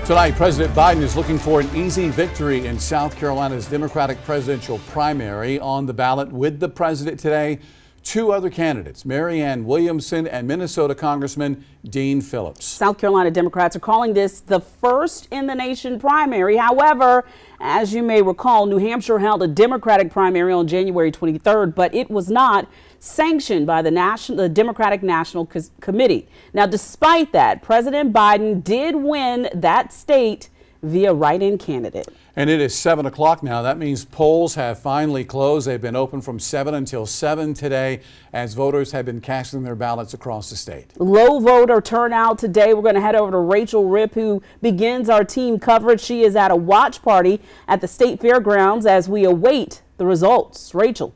Tonight, President Biden is looking for an easy victory in South Carolina's Democratic presidential primary. On the ballot with the president today, two other candidates, Marianne Williamson and Minnesota Congressman Dean Phillips. South Carolina Democrats are calling this the first in the nation primary. However, as you may recall, New Hampshire held a Democratic primary on January 23rd, but it was not sanctioned by the Democratic National Committee. Now, despite that, President Biden did win that state via write-in candidate. And it is 7 o'clock now. That means polls have finally closed. They've been open from 7 until 7 today as voters have been casting their ballots across the state. Low voter turnout today. We're going to head over to Rachel Ripp, who begins our team coverage. She is at a watch party at the state fairgrounds as we await the results. Rachel.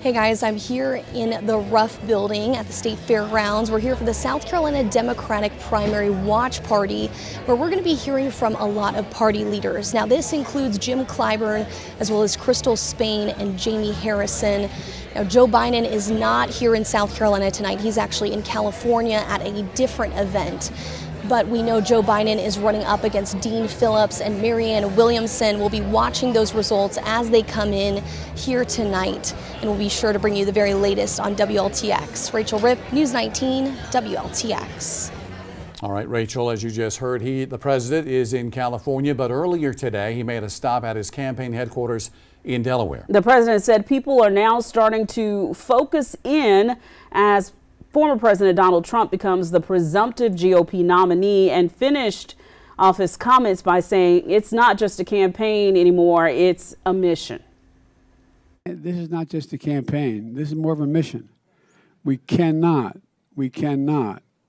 Hey guys, I'm here in the Ruff building at the State Fairgrounds. We're here for the South Carolina Democratic Primary Watch Party, where we're going to be hearing from a lot of party leaders. Now, this includes Jim Clyburn, as well as Crystal Spain and Jamie Harrison. Now, Joe Biden is not here in South Carolina tonight. He's actually in California at a different event. But we know Joe Biden is running up against Dean Phillips, and Marianne Williamson. We'll be watching those results as they come in here tonight, and we'll be sure to bring you the very latest on WLTX. Rachel Ripp, News 19, WLTX. All right, Rachel, as you just heard, the president is in California, but earlier today he made a stop at his campaign headquarters in Delaware. The president said people are now starting to focus in as former President Donald Trump becomes the presumptive GOP nominee, and finished off his comments by saying it's not just a campaign anymore, it's a mission. This is not just a campaign. This is more of a mission. We cannot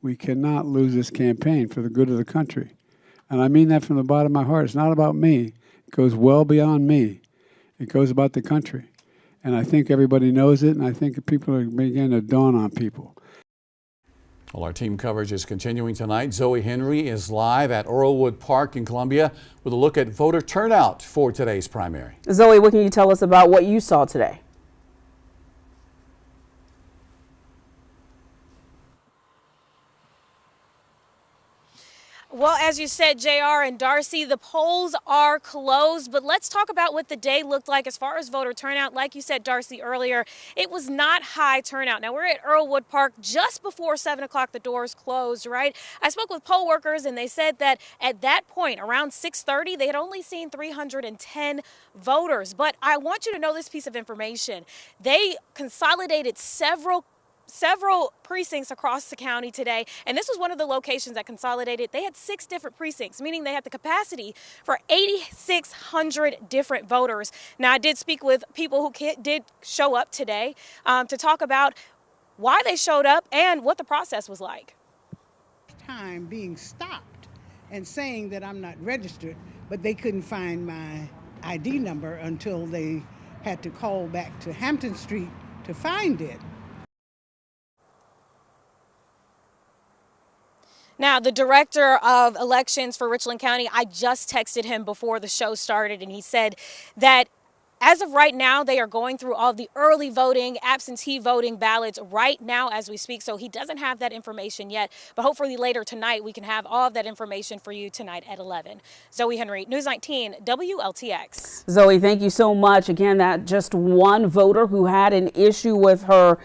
lose this campaign for the good of the country. And I mean that from the bottom of my heart. It's not about me. It goes well beyond me. It goes about the country. And I think everybody knows it, and I think people are beginning to dawn on people. Well, our team coverage is continuing tonight. Zoe Henry is live at Earlwood Park in Columbia with a look at voter turnout for today's primary. Zoe, what can you tell us about what you saw today? Well, as you said, JR and Darcy, the polls are closed, but let's talk about what the day looked like as far as voter turnout. Like you said, Darcy, earlier, it was not high turnout. Now, we're at Earlwood Park just before 7 o'clock. The doors closed, right? I spoke with poll workers, and they said that at that point, around 6:30, they had only seen 310 voters. But I want you to know this piece of information. They consolidated several precincts across the county today, and this was one of the locations that consolidated. They had 6 different precincts, meaning they had the capacity for 8,600 different voters. Now, I did speak with people who did show up today to talk about why they showed up and what the process was like. Time being stopped and saying that I'm not registered, but they couldn't find my ID number until they had to call back to Hampton Street to find it. Now, the director of elections for Richland County, I just texted him before the show started, and he said that as of right now, they are going through all the early voting, absentee voting ballots right now as we speak. So he doesn't have that information yet, but hopefully later tonight we can have all of that information for you tonight at 11. Zoe Henry, News 19, WLTX. Zoe, thank you so much. Again, that just one voter who had an issue with her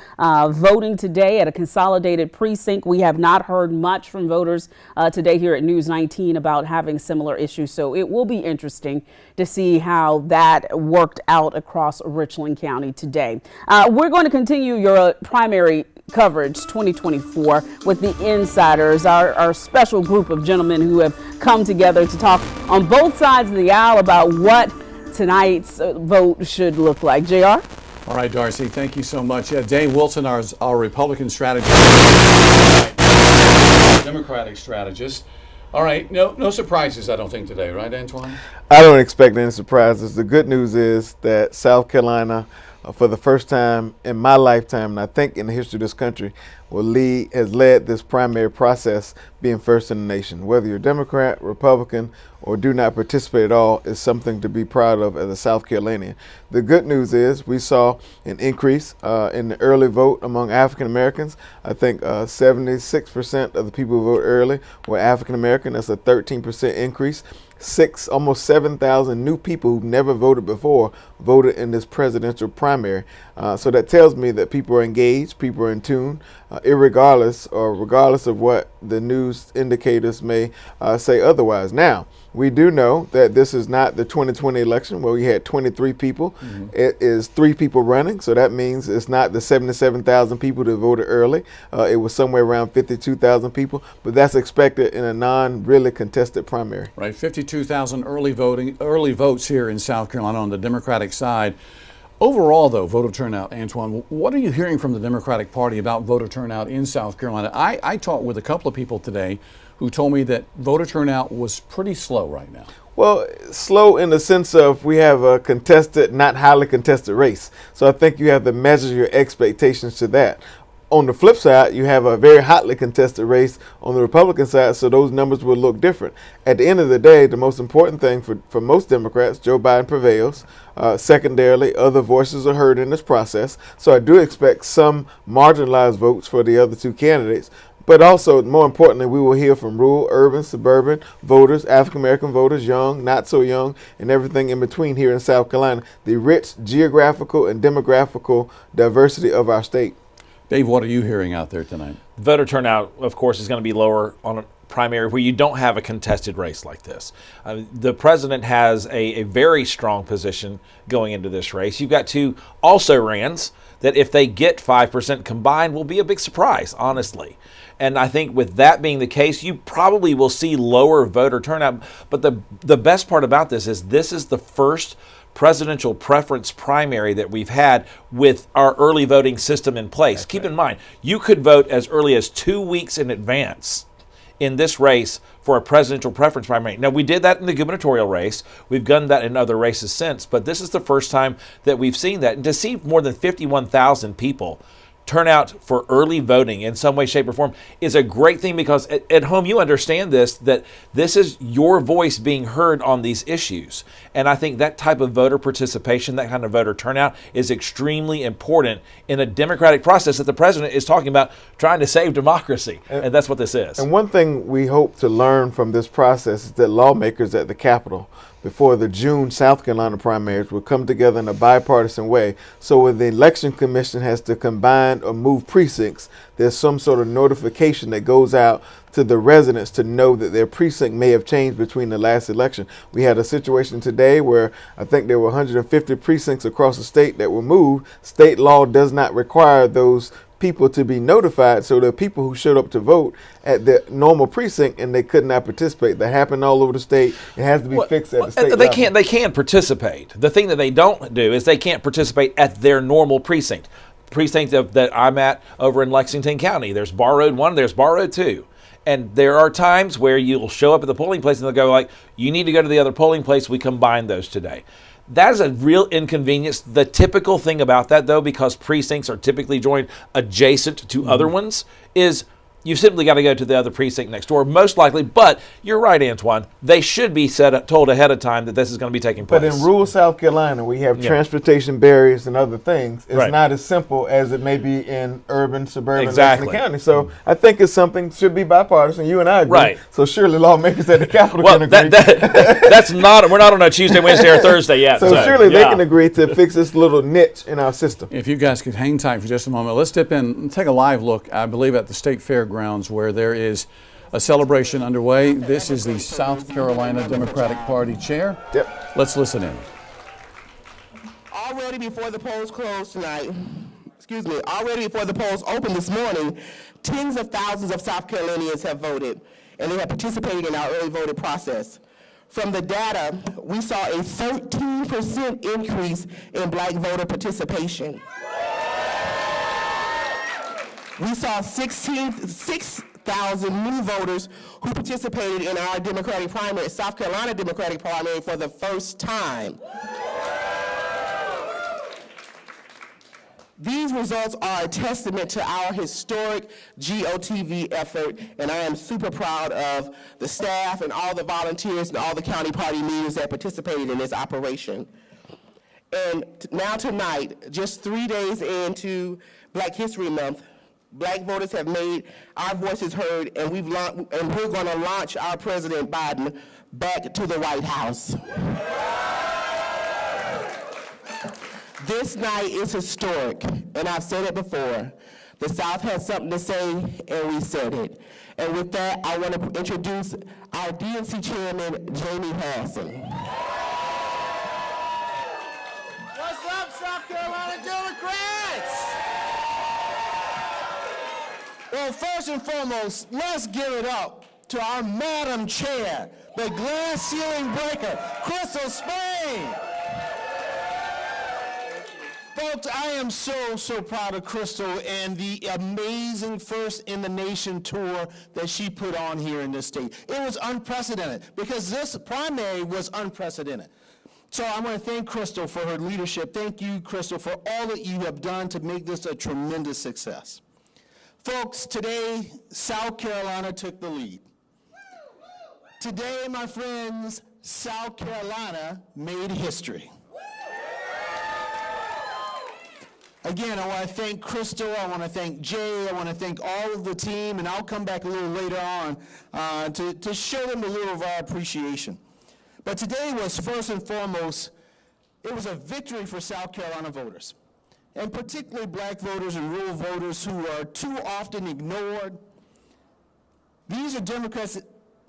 voting today at a consolidated precinct. We have not heard much from voters today here at News 19 about having similar issues. So it will be interesting to see how that worked out across Richland County today. We're going to continue your primary coverage 2024 with the Insiders, our special group of gentlemen who have come together to talk on both sides of the aisle about what tonight's vote should look like. JR? All right, Darcy, thank you so much. Dave Wilson, our Republican strategist, Democratic strategist. All right, no surprises, I don't think, today, right, Antoine? I don't expect any surprises. The good news is that South Carolina, for the first time in my lifetime, and I think in the history of this country, has led this primary process, being first in the nation. Whether you're Democrat, Republican, or do not participate at all is something to be proud of as a South Carolinian. The good news is we saw an increase in the early vote among African Americans. I think 76% of the people who voted early were African American. That's a 13% increase. Almost 7,000 new people who've never voted before voted in this presidential primary. So that tells me that people are engaged, people are in tune, regardless of what the news indicators may say otherwise. Now, we do know that this is not the 2020 election where we had 23 people. Mm-hmm. It is 3 people running, so that means it's not the 77,000 people that voted early. It was somewhere around 52,000 people, but that's expected in a non-really contested primary. Right, 52,000 early votes here in South Carolina on the Democratic side. Overall, though, voter turnout, Antoine, what are you hearing from the Democratic Party about voter turnout in South Carolina? I talked with a couple of people today who told me that voter turnout was pretty slow right now. Well, slow in the sense of we have a contested, not highly contested race. So I think you have to measure your expectations to that. On the flip side, you have a very hotly contested race on the Republican side, so those numbers will look different. At the end of the day, the most important thing for most Democrats, Joe Biden prevails. Secondarily, other voices are heard in this process. So I do expect some marginalized votes for the other 2 candidates. But also, more importantly, we will hear from rural, urban, suburban voters, African-American voters, young, not so young, and everything in between here in South Carolina, the rich geographical and demographical diversity of our state. Dave, what are you hearing out there tonight? Voter turnout, of course, is going to be lower on a primary where you don't have a contested race like this. The president has a very strong position going into this race. You've got 2 also-rans that if they get 5% combined will be a big surprise, honestly. And I think with that being the case, you probably will see lower voter turnout. But the best part about this is the first presidential preference primary that we've had with our early voting system in place. That's Keep in mind, you could vote as early as 2 weeks in advance in this race for a presidential preference primary. Now, we did that in the gubernatorial race. We've done that in other races since, but this is the first time that we've seen that. And to see more than 51,000 people turn out for early voting in some way, shape, or form is a great thing because at home you understand that this is your voice being heard on these issues. And I think that type of voter participation, that kind of voter turnout is extremely important in a democratic process that the president is talking about trying to save democracy. And that's what this is. And one thing we hope to learn from this process is that lawmakers at the Capitol before the June South Carolina primaries will come together in a bipartisan way. So when the Election Commission has to combine or move precincts, there's some sort of notification that goes out to the residents to know that their precinct may have changed between the last election. We had a situation today where I think there were 150 precincts across the state that were moved. State law does not require those people to be notified, so there are people who showed up to vote at the normal precinct and they could not participate. That happened all over the state. It has to be fixed at the state level. They can participate. The thing that they don't do is they can't participate at their normal precinct that I'm at over in Lexington County. There's Bar Road 1, there's Bar Road 2. And there are times where you'll show up at the polling place and they'll go like, you need to go to the other polling place. We combined those today. That is a real inconvenience. The typical thing about that, though, because precincts are typically joined adjacent to other ones, is you simply got to go to the other precinct next door, most likely. But you're right, Antoine. They should be told ahead of time that this is going to be taking place. But in rural South Carolina, we have transportation barriers and other things. It's not as simple as it may be in urban, suburban, Lexington County. So I think it's something should be bipartisan. You and I agree. Right. So surely lawmakers at the Capitol can agree. That's not. We're not on a Tuesday, Wednesday, or Thursday yet. So surely they can agree to fix this little niche in our system. If you guys could hang tight for just a moment, let's dip in and take a live look. I believe at the State Fairgrounds, where there is a celebration underway. This is the South Carolina Democratic Party chair. Yep. Let's listen in. Already before the polls closed tonight, already before the polls opened this morning, tens of thousands of South Carolinians have voted, and they have participated in our early voting process. From the data, we saw a 13% increase in Black voter participation. We saw 6,000 new voters who participated in our Democratic primary, South Carolina Democratic primary, for the first time. These results are a testament to our historic GOTV effort, and I am super proud of the staff and all the volunteers and all the county party leaders that participated in this operation. And now tonight, just 3 days into Black History Month, Black voters have made our voices heard, and we're going to launch our President Biden back to the White House. This night is historic, and I've said it before. The South has something to say, and we said it. And with that, I want to introduce our DNC Chairman, Jamie Harrison. What's up, South Carolina Democrats? Well, first and foremost, let's give it up to our Madam Chair, the glass ceiling breaker, Crystal Spain. Folks, I am so proud of Crystal and the amazing First in the Nation tour that she put on here in this state. It was unprecedented because this primary was unprecedented. So I want to thank Crystal for her leadership. Thank you, Crystal, for all that you have done to make this a tremendous success. Folks, today, South Carolina took the lead. Today, my friends, South Carolina made history. Again, I want to thank Crystal, I want to thank Jay, I want to thank all of the team, and I'll come back a little later on to show them a little of our appreciation. But today was first and foremost, it was a victory for South Carolina voters, and particularly Black voters and rural voters who are too often ignored. These are Democrats.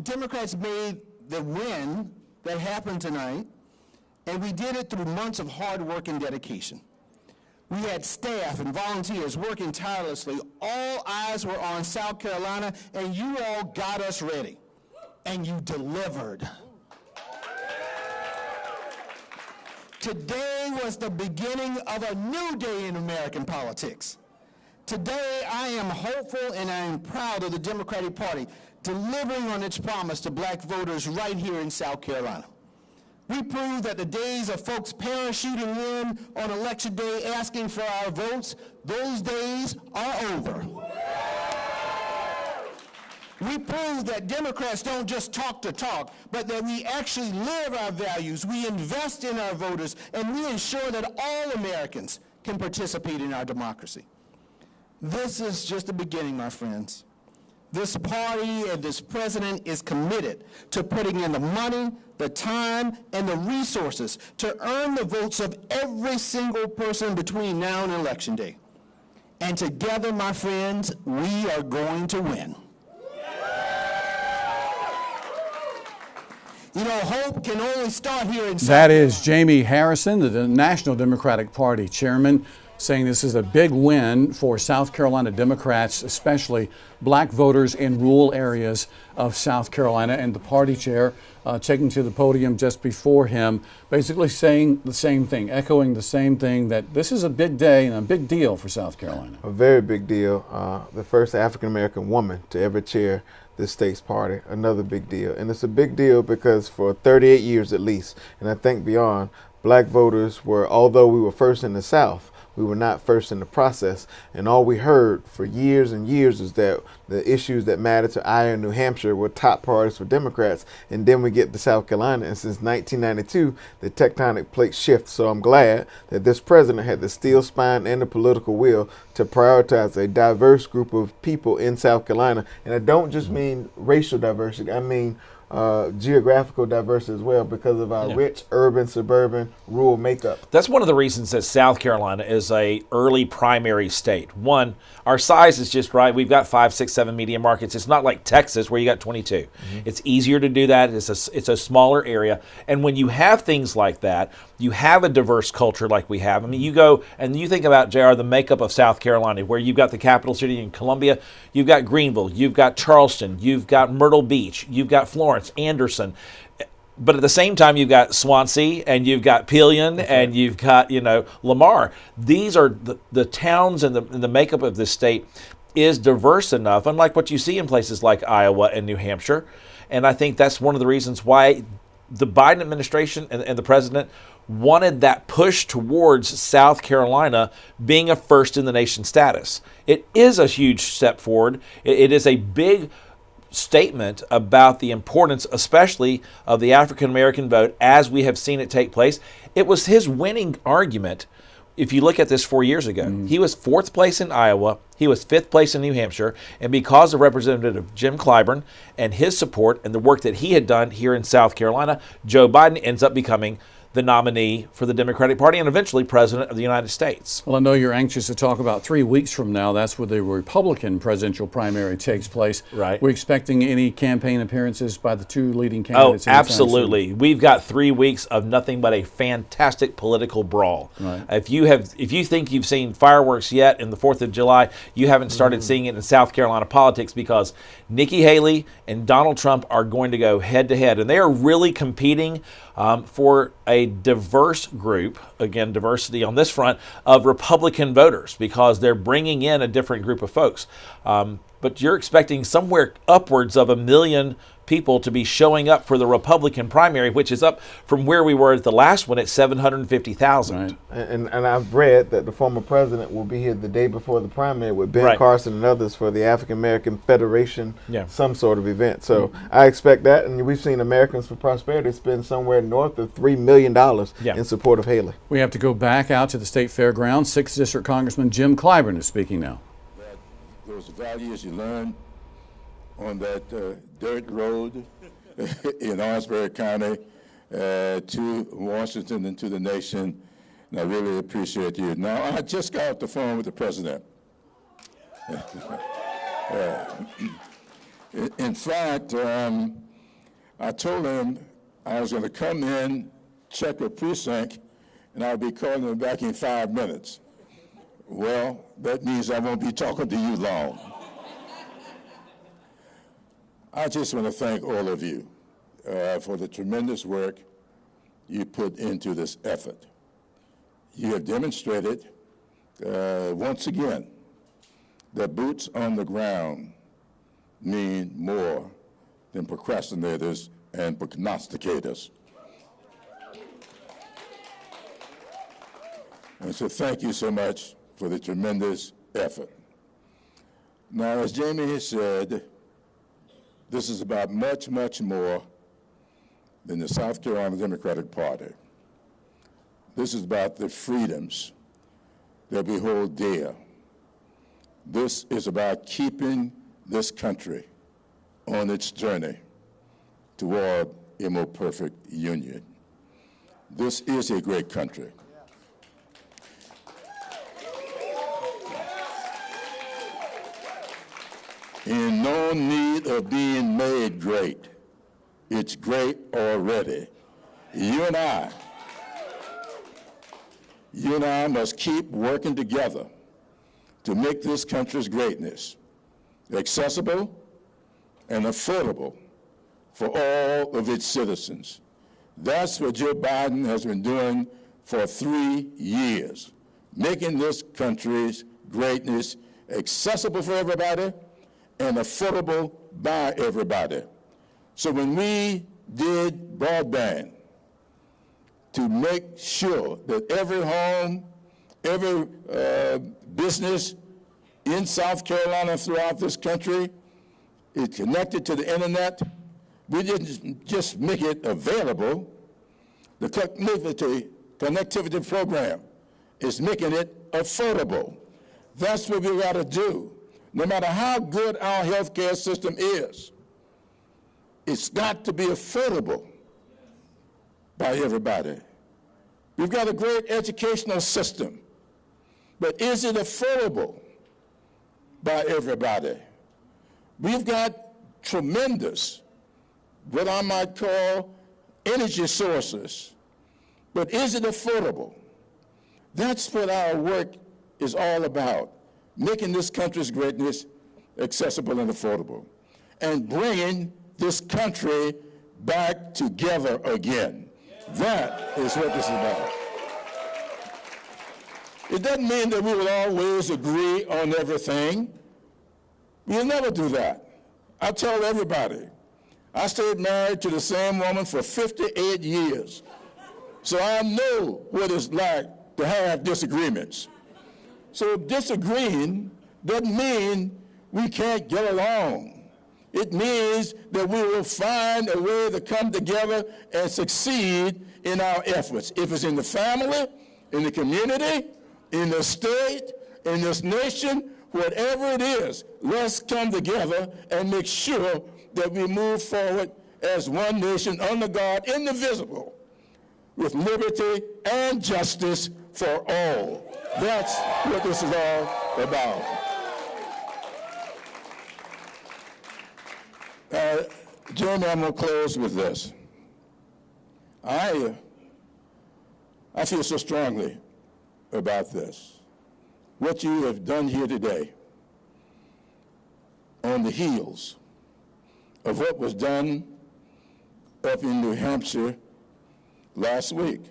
Democrats made the win that happened tonight, and we did it through months of hard work and dedication. We had staff and volunteers working tirelessly. All eyes were on South Carolina, and you all got us ready, and you delivered. Today was the beginning of a new day in American politics. Today, I am hopeful and I am proud of the Democratic Party delivering on its promise to Black voters right here in South Carolina. We proved that the days of folks parachuting in on election day asking for our votes, those days are over. We proved that Democrats don't just talk the talk, but that we actually live our values, we invest in our voters, and we ensure that all Americans can participate in our democracy. This is just the beginning, my friends. This party and this president is committed to putting in the money, the time, and the resources to earn the votes of every single person between now and Election Day. And together, my friends, we are going to win. You know, hope can only start here in South Carolina. That is Jamie Harrison, the National Democratic Party chairman, saying this is a big win for South Carolina Democrats, especially Black voters in rural areas of South Carolina. And the party chair taking to the podium just before him, basically saying the same thing, echoing the same thing, that this is a big day and a big deal for South Carolina. A very big deal. The first African-American woman to ever chair this state's party, another big deal. And it's a big deal because for 38 years at least, and I think beyond, Black voters were, although we were first in the South, we were not first in the process. And all we heard for years and years is that the issues that mattered to Iowa and New Hampshire were top priorities for Democrats. And then we get to South Carolina, and since 1992, the tectonic plates shift. So I'm glad that this president had the steel spine and the political will to prioritize a diverse group of people in South Carolina. And I don't just mean racial diversity, I mean geographical diversity as well, because of our rich urban, suburban, rural makeup. That's one of the reasons that South Carolina is a early primary state. One, our size is just right. We've got 5, 6, 7 media markets. It's not like Texas where you got 22. Mm-hmm. It's easier to do that. It's a smaller area. And when you have things like that, you have a diverse culture like we have. I mean, you go and you think about, JR, the makeup of South Carolina, where you've got the capital city in Columbia, you've got Greenville, you've got Charleston, you've got Myrtle Beach, you've got Florence, Anderson. But at the same time, you've got Swansea and you've got Pillion and you've got, Lamar. These are the towns and the makeup of this state is diverse enough, unlike what you see in places like Iowa and New Hampshire. And I think that's one of the reasons why the Biden administration and the president wanted that push towards South Carolina being a first in the nation status. It is a huge step forward. It is a big statement about the importance, especially of the African American vote as we have seen it take place. It was his winning argument. If you look at this 4 years ago, he was 4th place in Iowa, he was 5th place in New Hampshire, and because of Representative Jim Clyburn and his support and the work that he had done here in South Carolina, Joe Biden ends up becoming the nominee for the Democratic Party and eventually president of the United States. Well, I know you're anxious to talk about 3 weeks from now. That's where the Republican presidential primary takes place. Right. We're expecting any campaign appearances by the 2 leading candidates. Oh, absolutely. We've got 3 weeks of nothing but a fantastic political brawl. Right. If you think you've seen fireworks yet in the 4th of July, you haven't started seeing it in South Carolina politics, because Nikki Haley and Donald Trump are going to go head to head, and they are really competing for a diverse group, again, diversity on this front, of Republican voters, because they're bringing in a different group of folks. But you're expecting somewhere upwards of 1 million people to be showing up for the Republican primary, which is up from where we were at the last one at 750,000. Right. And I've read that the former president will be here the day before the primary with Ben Right. Carson and others for the African American Federation, Yeah. some sort of event. So I expect that, and we've seen Americans for Prosperity spend somewhere north of $3 million Yeah. in support of Haley. We have to go back out to the state fairgrounds. 6th District Congressman Jim Clyburn is speaking now. Those values you learn on that dirt road in Orangeburg County to Washington and to the nation, and I really appreciate you. Now, I just got off the phone with the president. In fact, I told him I was going to come in, check a precinct, and I'll be calling him back in 5 minutes. Well, that means I won't be talking to you long. I just want to thank all of you for the tremendous work you put into this effort. You have demonstrated once again that boots on the ground mean more than procrastinators and prognosticators. And so thank you so much for the tremendous effort. Now, as Jamie has said, this is about much, much more than the South Carolina Democratic Party. This is about the freedoms that we hold dear. This is about keeping this country on its journey toward a more perfect union. This is a great country. In no need of being made great. It's great already. You and I must keep working together to make this country's greatness accessible and affordable for all of its citizens. That's what Joe Biden has been doing for 3 years, making this country's greatness accessible for everybody and affordable by everybody. So when we did broadband to make sure that every home, every business in South Carolina and throughout this country is connected to the internet, we didn't just make it available. The connectivity program is making it affordable. That's what we got to do. No matter how good our healthcare system is, it's got to be affordable by everybody. We've got a great educational system, but is it affordable by everybody? We've got tremendous, what I might call, energy sources, but is it affordable? That's what our work is all about, making this country's greatness accessible and affordable, and bringing this country back together again. That is what this is about. It doesn't mean that we will always agree on everything. We'll never do that. I tell everybody, I stayed married to the same woman for 58 years. So I know what it's like to have disagreements. So disagreeing doesn't mean we can't get along. It means that we will find a way to come together and succeed in our efforts. If it's in the family, in the community, in the state, in this nation, whatever it is, let's come together and make sure that we move forward as one nation under God, indivisible, with liberty and justice for all. That's what this is all about. Jeremy, I'm going to close with this. I feel so strongly about this. What you have done here today, on the heels of what was done up in New Hampshire last week.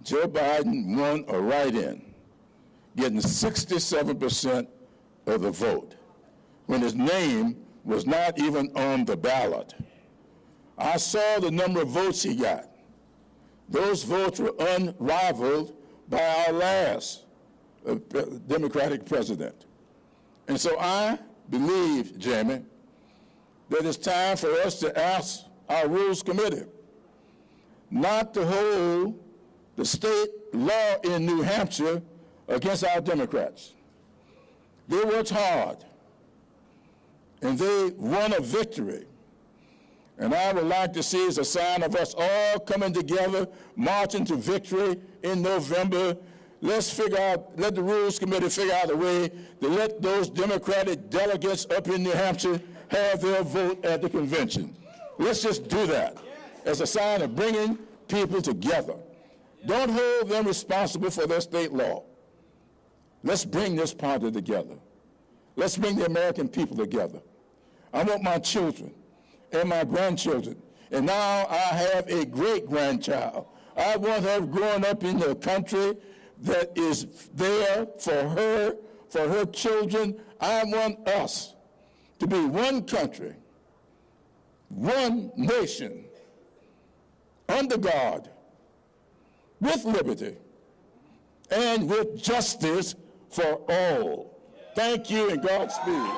Joe Biden won a write-in, getting 67% of the vote, when his name was not even on the ballot. I saw the number of votes he got. Those votes were unrivaled by our last Democratic president. And so I believe, Jamie, that it's time for us to ask our Rules Committee not to hold the state law in New Hampshire against our Democrats. They worked hard, and they won a victory. And I would like to see as a sign of us all coming together, marching to victory in November. Let's figure out, let the Rules Committee figure out a way to let those Democratic delegates up in New Hampshire have their vote at the convention. Let's just do that as a sign of bringing people together. Don't hold them responsible for their state law. Let's bring this party together. Let's bring the American people together. I want my children and my grandchildren, and now I have a great-grandchild. I want her growing up in a country that is there for her children. I want us to be one country, one nation, under God, with liberty, and with justice for all. Thank you, and Godspeed.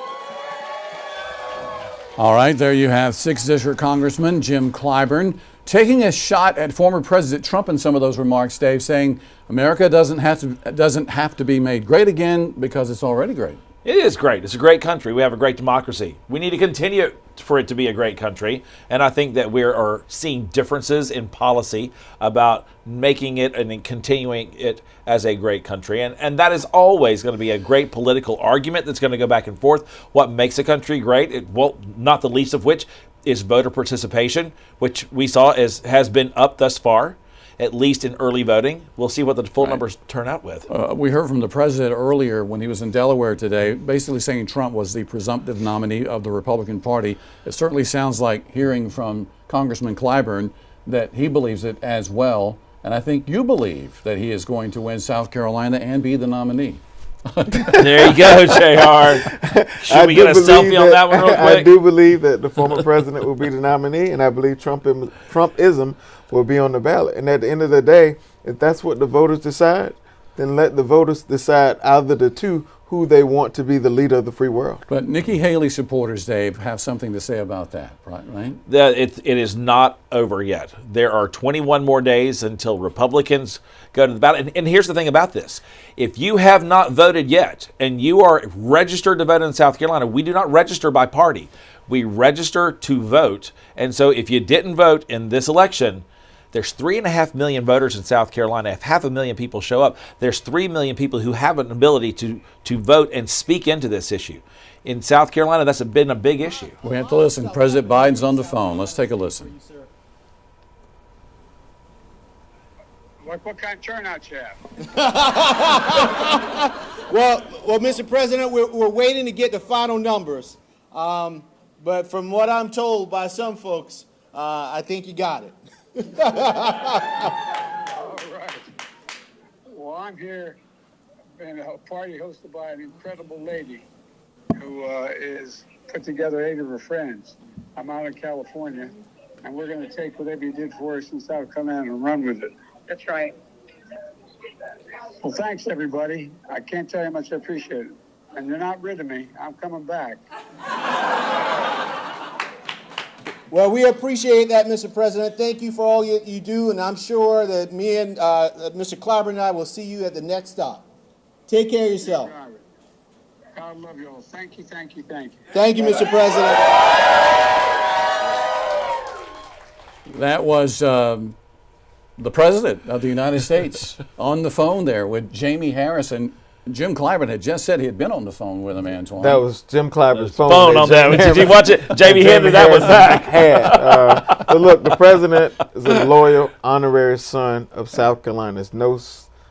All right, there you have 6th District Congressman Jim Clyburn taking a shot at former President Trump in some of those remarks, Dave, saying America doesn't have to be made great again because it's already great. It is great. It's a great country. We have a great democracy. We need to continue for it to be a great country. And I think that we are seeing differences in policy about making it and continuing it as a great country. And that is always going to be a great political argument that's going to go back and forth. What makes a country great? Well, not the least of which is voter participation, which we saw has been up thus far, at least in early voting. We'll see what the full numbers turn out with. We heard from the president earlier when he was in Delaware today, basically saying Trump was the presumptive nominee of the Republican Party. It certainly sounds like hearing from Congressman Clyburn that he believes it as well. And I think you believe that he is going to win South Carolina and be the nominee. There you go, JR. Should we get a selfie on that one real quick? I do believe that the former president will be the nominee, and I believe Trumpism will be on the ballot. And at the end of the day, if that's what the voters decide, then let the voters decide out of the two who they want to be the leader of the free world. But Nikki Haley supporters, Dave, have something to say about that, right? It is not over yet. There are 21 more days until Republicans go to the ballot. And here's the thing about this. If you have not voted yet and you are registered to vote in South Carolina, we do not register by party. We register to vote. And so if you didn't vote in this election, there's 3.5 million voters in South Carolina. If 500,000 people show up, there's 3 million people who have an ability to vote and speak into this issue. In South Carolina, that's been a big issue. We have to listen. President Biden's on the phone. Let's take a listen. What kind of turnout you have? Well, Mr. President, we're waiting to get the final numbers. But from what I'm told by some folks, I think you got it. All right. Well, I'm here in a party hosted by an incredible lady who is put together 8 of her friends. I'm out in California, and we're going to take whatever you did for us in South Carolina and run with it. That's right. Well, thanks, everybody. I can't tell you how much I appreciate it. And you're not rid of me. I'm coming back. Well, we appreciate that, Mr. President. Thank you for all you do, and I'm sure that me and Mr. Clyburn and I will see you at the next stop. Take care of yourself. God love you all. Thank you, thank you, thank you. Thank you, Mr. President. That was the President of the United States on the phone there with Jamie Harris. And Jim Clyburn had just said he had been on the phone with him, Antoine. That was Jim Clyburn's phone on that. Did you watch it? Jamie handed that one back. But look, the President is a loyal, honorary son of South Carolina. It's no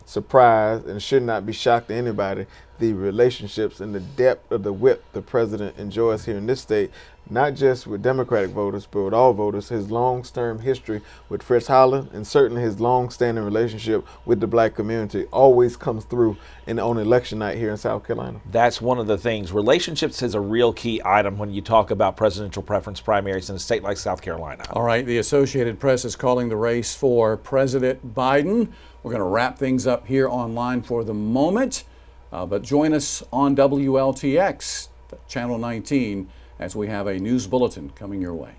surprise and should not be shocked to anybody the relationships and the depth of the whip the President enjoys here in this state, not just with Democratic voters, but with all voters. His long-term history with Fritz Holland and certainly his long-standing relationship with the black community always comes through on election night here in South Carolina. That's one of the things. Relationships is a real key item when you talk about presidential preference primaries in a state like South Carolina. All right, the Associated Press is calling the race for President Biden. We're going to wrap things up here online for the moment, but join us on WLTX, Channel 19, as we have a news bulletin coming your way.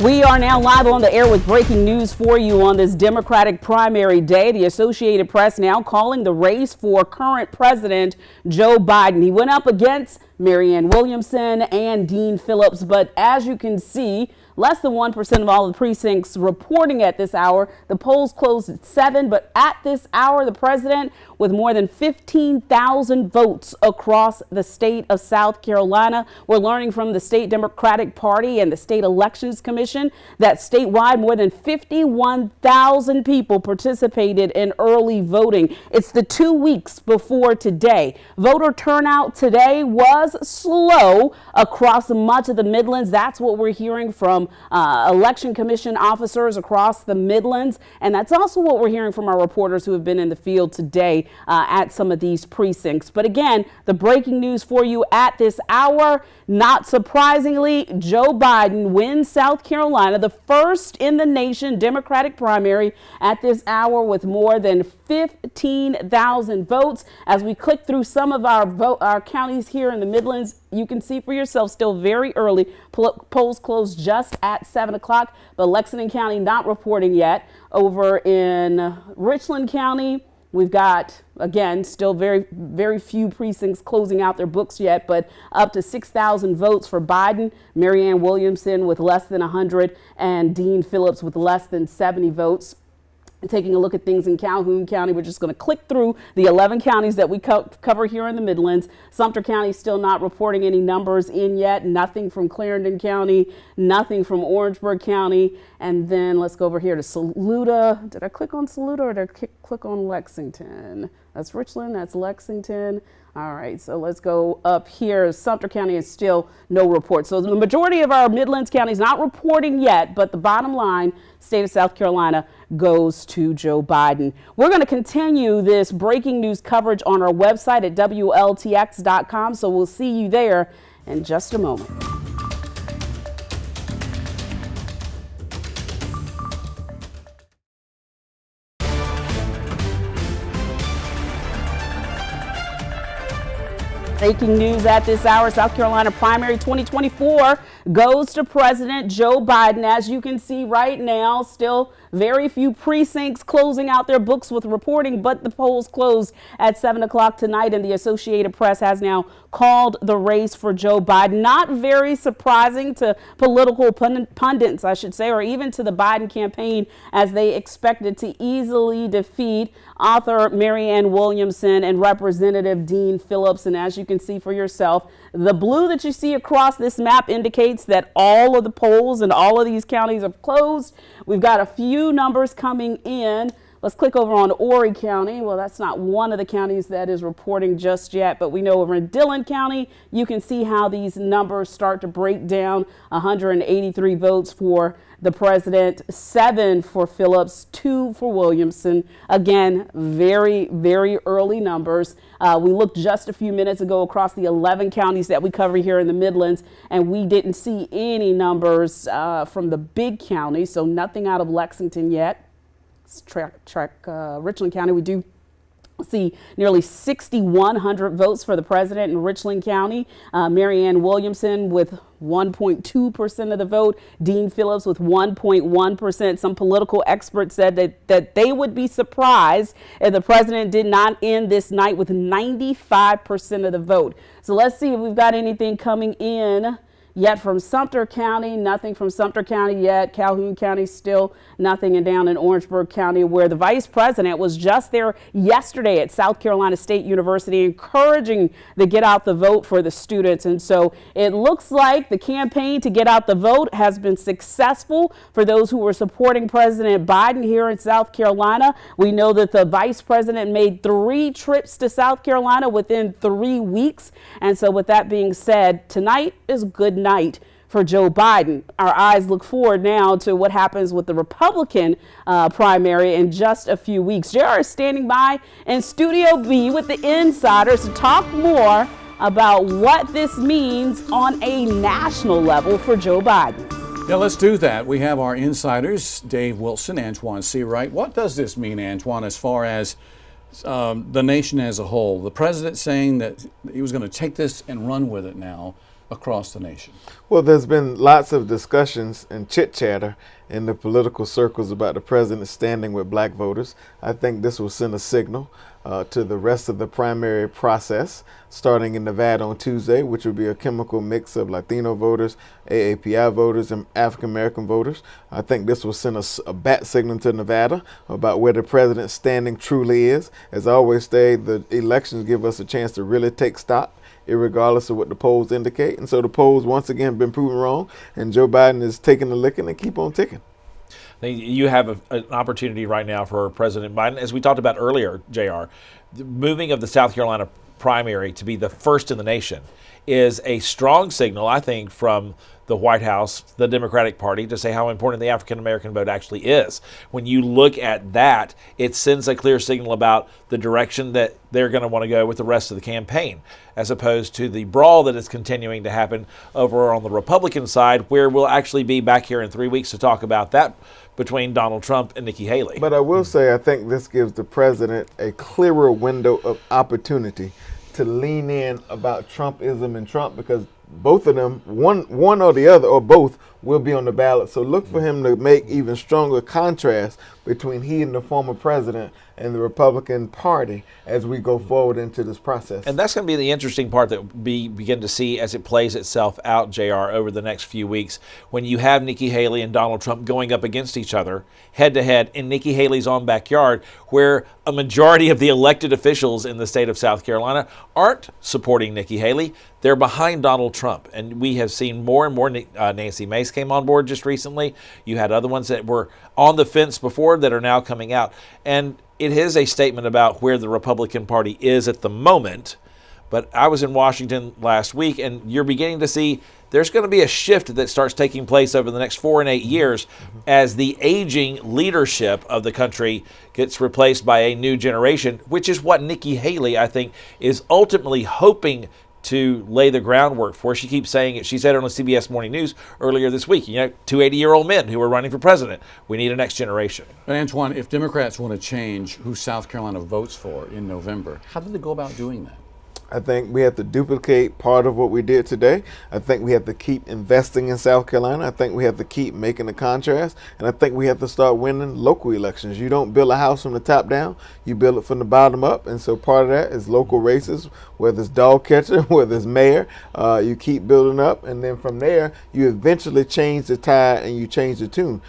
We are now live on the air with breaking news for you on this Democratic primary day. The Associated Press now calling the race for current President Joe Biden. He went up against Marianne Williamson and Dean Phillips, but as you can see, less than 1% of all the precincts reporting at this hour. The polls closed at 7, but at this hour, the president with more than 15,000 votes across the state of South Carolina. We're learning from the State Democratic Party and the State Elections Commission that statewide more than 51,000 people participated in early voting. It's the 2 weeks before today. Voter turnout today was slow across much of the Midlands. That's what we're hearing from Election Commission officers across the Midlands. And that's also what we're hearing from our reporters who have been in the field today at some of these precincts. But again, the breaking news for you at this hour, not surprisingly, Joe Biden wins South Carolina, the first in the nation Democratic primary at this hour with more than 15,000 votes. As we click through some of our counties here in the Midlands, you can see for yourself still very early. Polls closed just at 7 o'clock, but Lexington County not reporting yet. Over in Richland County, we've got, again, still very, very few precincts closing out their books yet, but up to 6,000 votes for Biden. Marianne Williamson with less than 100 and Dean Phillips with less than 70 votes. Taking a look at things in Calhoun County, we're just going to click through the 11 counties that we cover here in the Midlands. Sumter County still not reporting any numbers in yet. Nothing from Clarendon County, nothing from Orangeburg County. And then let's go over here to Saluda. Did I click on Saluda or did I click on Lexington? That's Richland, that's Lexington. All right, so let's go up here. Sumter County is still no report. So the majority of our Midlands counties not reporting yet, but the bottom line, state of South Carolina goes to Joe Biden. We're going to continue this breaking news coverage on our website at WLTX.com, so we'll see you there in just a moment. Breaking news at this hour, South Carolina primary 2024 goes to President Joe Biden. As you can see right now, still very few precincts closing out their books with reporting, but the polls closed at 7 o'clock tonight, and the Associated Press has now called the race for Joe Biden. Not very surprising to political pundits, I should say, or even to the Biden campaign, as they expected to easily defeat author Marianne Williamson and Representative Dean Phillips. And as you can see for yourself, the blue that you see across this map indicates indicates that all of the polls in all of these counties have closed. We've got a few numbers coming in. Let's click over on Horry County. Well, that's not one of the counties that is reporting just yet, but we know over in Dillon County, you can see how these numbers start to break down. 183 votes for the president, 7 for Phillips, 2 for Williamson. Again, very, very early numbers. We looked just a few minutes ago across the 11 counties that we cover here in the Midlands, and we didn't see any numbers from the big counties, so nothing out of Lexington yet. Richland County, we do see nearly 6,100 votes for the president in Richland County. Marianne Williamson with 1.2% of the vote. Dean Phillips with 1.1%. Some political experts said that they would be surprised if the president did not end this night with 95% of the vote. So let's see if we've got anything coming in yet from Sumter County. Nothing from Sumter County yet. Calhoun County still nothing, and down in Orangeburg County, where the vice president was just there yesterday at South Carolina State University encouraging the get out the vote for the students. And so it looks like the campaign to get out the vote has been successful for those who were supporting President Biden here in South Carolina. We know that the vice president made 3 trips to South Carolina within 3 weeks. And so with that being said, tonight is good night for Joe Biden. Our eyes look forward now to what happens with the Republican primary in just a few weeks. JR is standing by in Studio B with the insiders to talk more about what this means on a national level for Joe Biden. Yeah, let's do that. We have our insiders, Dave Wilson, Antoine Seawright. What does this mean, Antoine, as far as the nation as a whole? The president saying that he was going to take this and run with it now across the nation. Well, there's been lots of discussions and chit-chatter in the political circles about the president standing with black voters. I think this will send a signal to the rest of the primary process, starting in Nevada on Tuesday, which will be a chemical mix of Latino voters, AAPI voters, and African-American voters. I think this will send a bat signal to Nevada about where the president's standing truly is. As I always say, the elections give us a chance to really take stock, irregardless of what the polls indicate. And so the polls once again have been proven wrong, and Joe Biden is taking the licking and keep on ticking. You have an opportunity right now for President Biden, as we talked about earlier, JR. The moving of the South Carolina primary to be the first in the nation is a strong signal, I think, from the White House, the Democratic Party, to say how important the African-American vote actually is. When you look at that, it sends a clear signal about the direction that they're going to want to go with the rest of the campaign, as opposed to the brawl that is continuing to happen over on the Republican side, where we'll actually be back here in 3 weeks to talk about that between Donald Trump and Nikki Haley. But I will say, I think this gives the president a clearer window of opportunity to lean in about Trumpism and Trump, because both of them, one or the other or both, will be on the ballot. So look for him to make even stronger contrast between he and the former president and the Republican Party as we go forward into this process. And that's going to be the interesting part that we begin to see as it plays itself out, JR, over the next few weeks, when you have Nikki Haley and Donald Trump going up against each other head-to-head in Nikki Haley's own backyard, where a majority of the elected officials in the state of South Carolina aren't supporting Nikki Haley. They're behind Donald Trump. And we have seen more and more. Nancy Mace came on board just recently. You had other ones that were on the fence before that are now coming out. And it is a statement about where the Republican Party is at the moment. But I was in Washington last week, and you're beginning to see there's going to be a shift that starts taking place over the next 4 and 8 years as the aging leadership of the country gets replaced by a new generation, which is what Nikki Haley, I think, is ultimately hoping to lay the groundwork for. She keeps saying it. She said it on CBS Morning News earlier this week. You know, 2 80-year-old men who are running for president. We need a next generation. But Antoine, if Democrats want to change who South Carolina votes for in November, how do they go about doing that? I think we have to duplicate part of what we did today. I think we have to keep investing in South Carolina. I think we have to keep making the contrast. And I think we have to start winning local elections. You don't build a house from the top down. You build it from the bottom up. And so part of that is local races, whether it's dog catcher, whether it's mayor. You keep building up. And then from there, you eventually change the tide and you change the tune.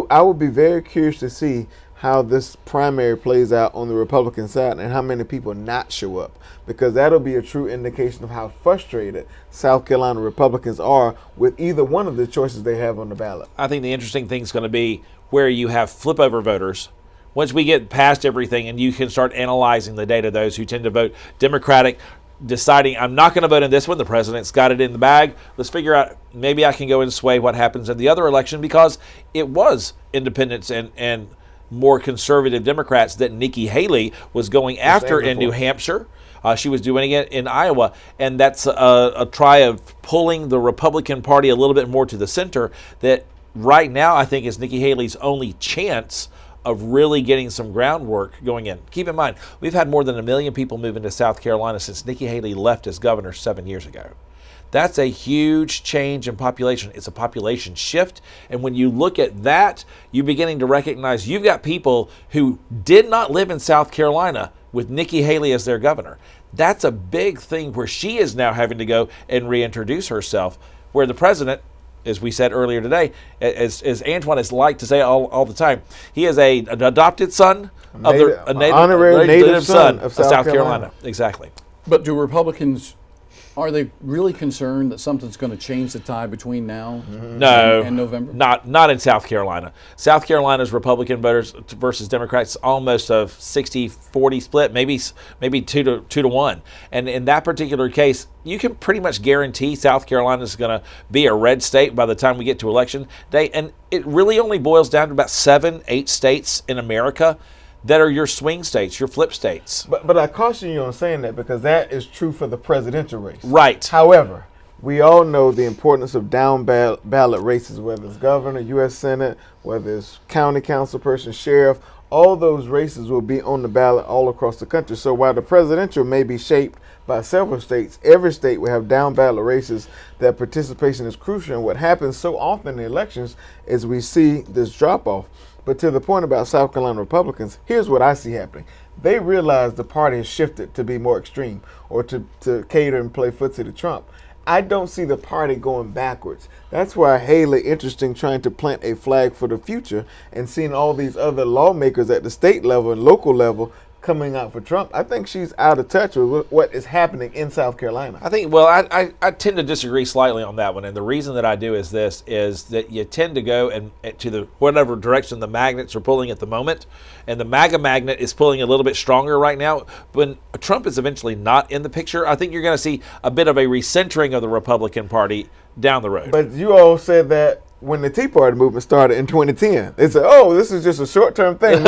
I would be very curious to see how this primary plays out on the Republican side and how many people not show up, because that'll be a true indication of how frustrated South Carolina Republicans are with either one of the choices they have on the ballot. I think the interesting thing is going to be where you have flip over voters. Once we get past everything and you can start analyzing the data, those who tend to vote Democratic, deciding I'm not going to vote in this one, the president's got it in the bag. Let's figure out, maybe I can go and sway what happens in the other election, because it was independents and more conservative Democrats that Nikki Haley was going after in New Hampshire. She was doing it in Iowa, and that's a try of pulling the Republican Party a little bit more to the center. That right now I think is Nikki Haley's only chance of really getting some groundwork going in. Keep in mind, we've had more than 1 million people move into South Carolina since Nikki Haley left as governor 7 years ago. That's a huge change in population. It's a population shift. And when you look at that, you're beginning to recognize you've got people who did not live in South Carolina with Nikki Haley as their governor. That's a big thing where she is now having to go and reintroduce herself, where the president, as we said earlier today, as Antoine has liked to say all the time, he is an adopted son of an honorary native son of South Carolina. Exactly. But do Republicans, are they really concerned that something's going to change the tide between now and November? Not in South Carolina. South Carolina's Republican voters versus Democrats almost a 60-40 split, maybe 2 to 1. And in that particular case, you can pretty much guarantee South Carolina is going to be a red state by the time we get to election day. And it really only boils down to about 7-8 states in America that are your swing states, your flip states. But I caution you on saying that, because that is true for the presidential race. Right. However, we all know the importance of down ballot races, whether it's governor, U.S. Senate, whether it's county council person, sheriff. All those races will be on the ballot all across the country. So while the presidential may be shaped by several states, every state will have down ballot races that participation is crucial. And what happens so often in elections is we see this drop off. But to the point about South Carolina Republicans, here's what I see happening. They realize the party has shifted to be more extreme, or to cater and play footsie to Trump. I don't see the party going backwards. That's why Haley, interesting, trying to plant a flag for the future and seeing all these other lawmakers at the state level and local level coming out for Trump. I think she's out of touch with what is happening in South Carolina. I think, well, I tend to disagree slightly on that one. And the reason that I do is this, is that you tend to go and to the whatever direction the magnets are pulling at the moment. And the MAGA magnet is pulling a little bit stronger right now. When Trump is eventually not in the picture, I think you're going to see a bit of a recentering of the Republican Party down the road. But you all said that when the Tea Party movement started in 2010, they said, "Oh, this is just a short-term thing.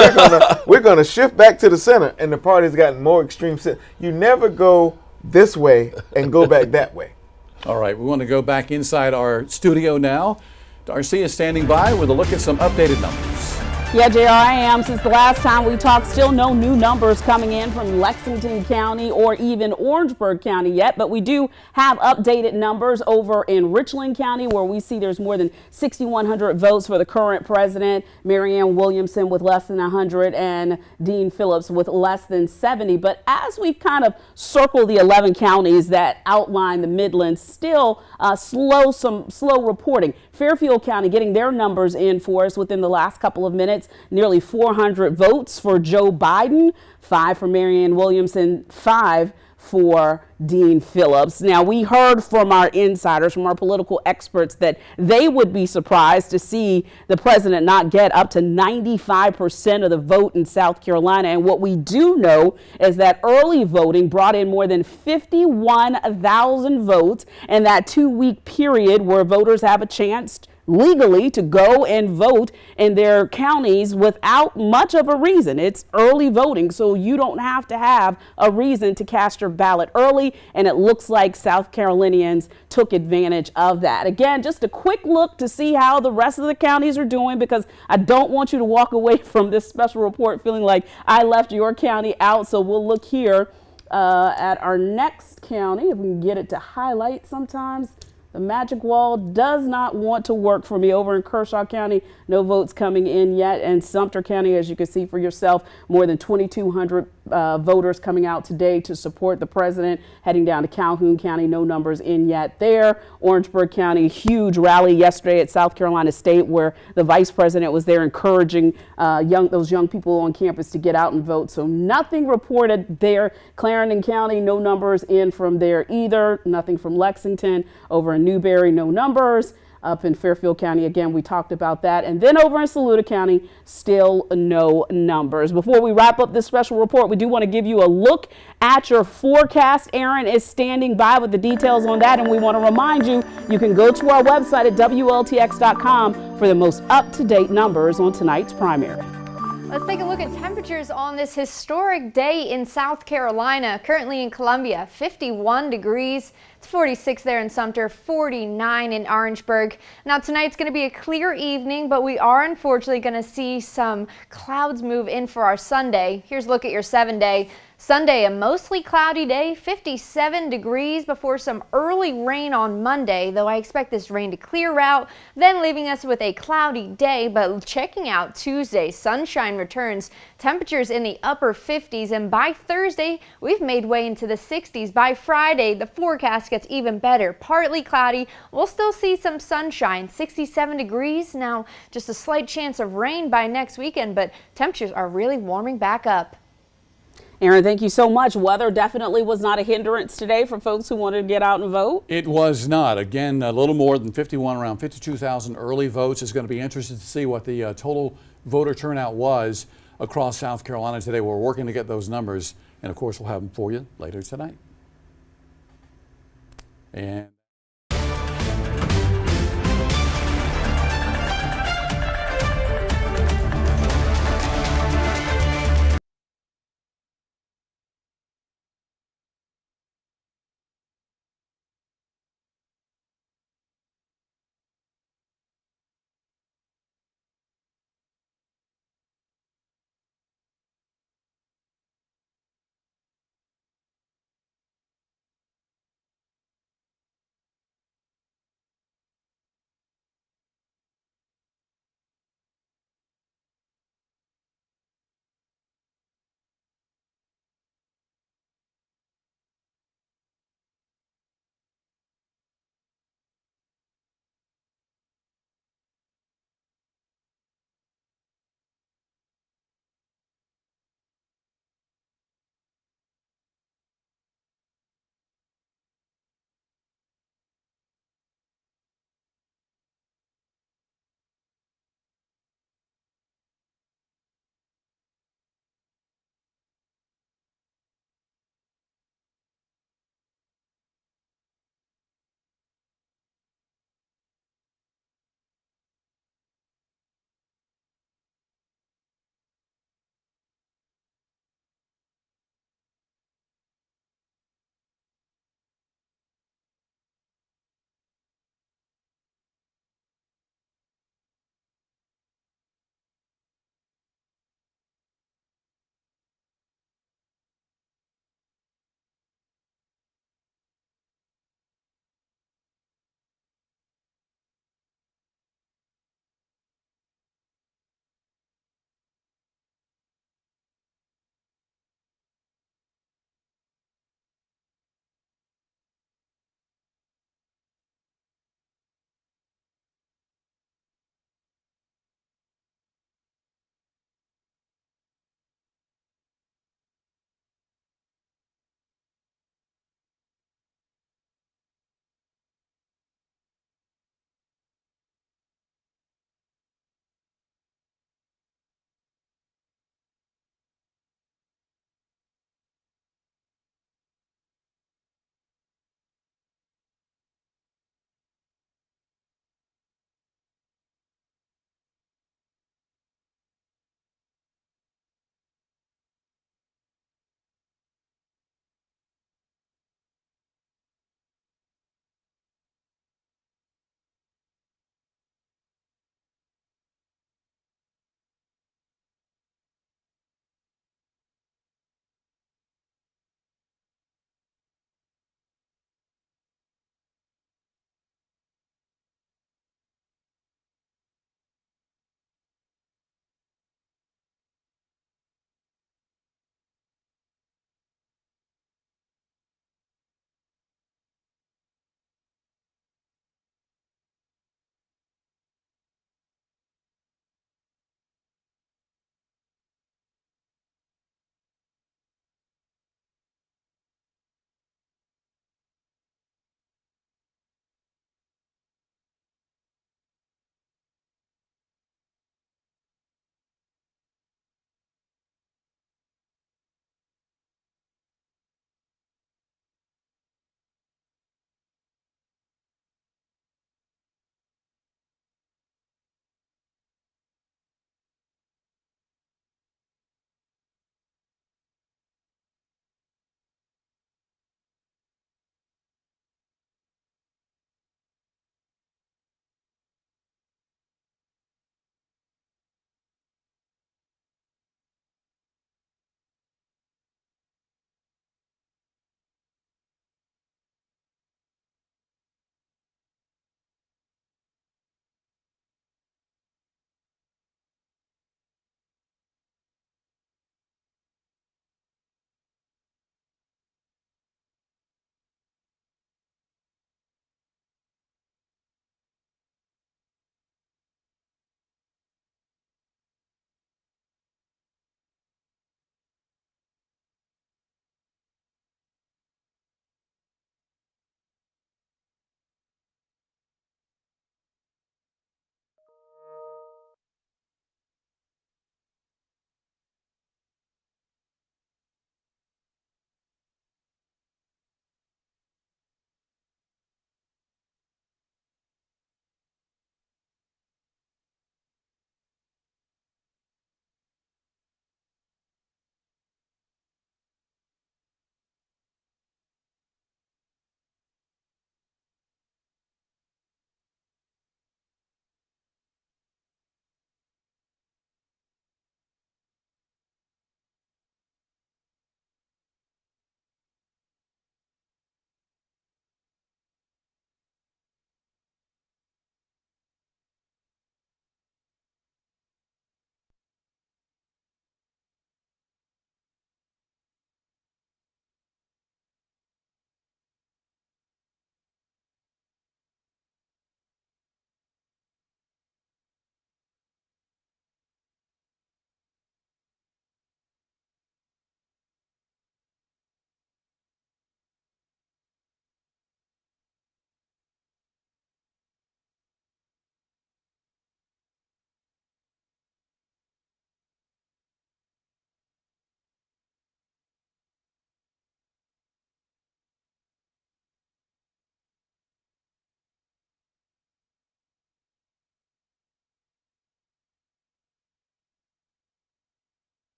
We're gonna shift back to the center," and the party's gotten more extreme. You never go this way and go back that way. All right, we want to go back inside our studio now. Darcy is standing by with a look at some updated numbers. Yeah, JR, I am. Since the last time we talked, still no new numbers coming in from Lexington County or even Orangeburg County yet, but we do have updated numbers over in Richland County, where we see there's more than 6,100 votes for the current president, Marianne Williamson with less than 100 and Dean Phillips with less than 70. But as we kind of circle the 11 counties that outline the Midlands, still slow reporting. Fairfield County getting their numbers in for us within the last couple of minutes. Nearly 400 votes for Joe Biden, 5 for Marianne Williamson, 5 for Dean Phillips. Now, we heard from our insiders, from our political experts, that they would be surprised to see the president not get up to 95% of the vote in South Carolina. And what we do know is that early voting brought in more than 51,000 votes in that 2-week period where voters have a chance legally to go and vote in their counties without much of a reason. It's early voting, so you don't have to have a reason to cast your ballot early, and it looks like South Carolinians took advantage of that. Again, just a quick look to see how the rest of the counties are doing, because I don't want you to walk away from this special report feeling like I left your county out. So we'll look here at our next county, if we can get it to highlight sometimes. The magic wall does not want to work for me. Over in Kershaw County, no votes coming in yet. And Sumter County, as you can see for yourself, more than 2,200 voters coming out today to support the president. Heading down to Calhoun County, no numbers in yet there. Orangeburg County, huge rally yesterday at South Carolina State where the vice president was there encouraging those young people on campus to get out and vote. So nothing reported there. Clarendon County, no numbers in from there either. Nothing from Lexington. Over in Newberry, no numbers. Up in Fairfield County, again, we talked about that. And then over in Saluda County, still no numbers. Before we wrap up this special report, we do want to give you a look at your forecast. Aaron is standing by with the details on that. And we want to remind you, you can go to our website at WLTX.com for the most up-to-date numbers on tonight's primary. Let's take a look at temperatures on this historic day in South Carolina. Currently in Columbia, 51 degrees. It's 46 there in Sumter, 49 in Orangeburg. Now tonight's going to be a clear evening, but we are unfortunately going to see some clouds move in for our Sunday. Here's a look at your 7-day. Sunday, a mostly cloudy day, 57 degrees before some early rain on Monday, though I expect this rain to clear out, then leaving us with a cloudy day. But checking out Tuesday, sunshine returns, temperatures in the upper 50s, and by Thursday, we've made way into the 60s. By Friday, the forecast gets even better, partly cloudy. We'll still see some sunshine, 67 degrees. Now, just a slight chance of rain by next weekend, but temperatures are really warming back up. Aaron, thank you so much. Weather definitely was not a hindrance today for folks who wanted to get out and vote. It was not. Again, a little more than 51, around 52,000 early votes. It's going to be interesting to see what the total voter turnout was across South Carolina today. We're working to get those numbers, and of course, we'll have them for you later tonight. And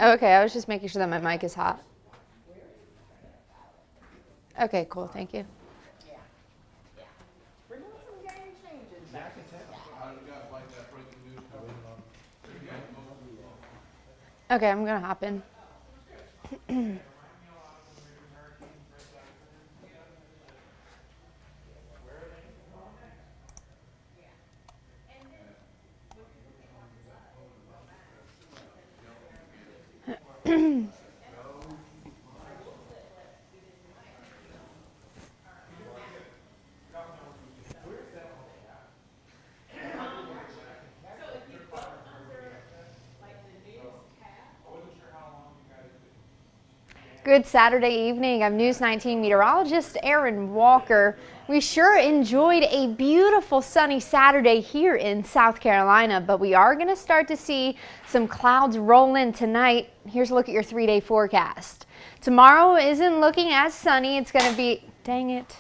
Okay, I was just making sure that my mic is hot. Okay, cool. Thank you. Okay, I'm going to hop in. Good Saturday evening. I'm News 19 meteorologist Erin Walker. We sure enjoyed a beautiful sunny Saturday here in South Carolina, but we are going to start to see some clouds roll in tonight. Here's a look at your 3-day forecast. Tomorrow isn't looking as sunny. It's going to be, dang it.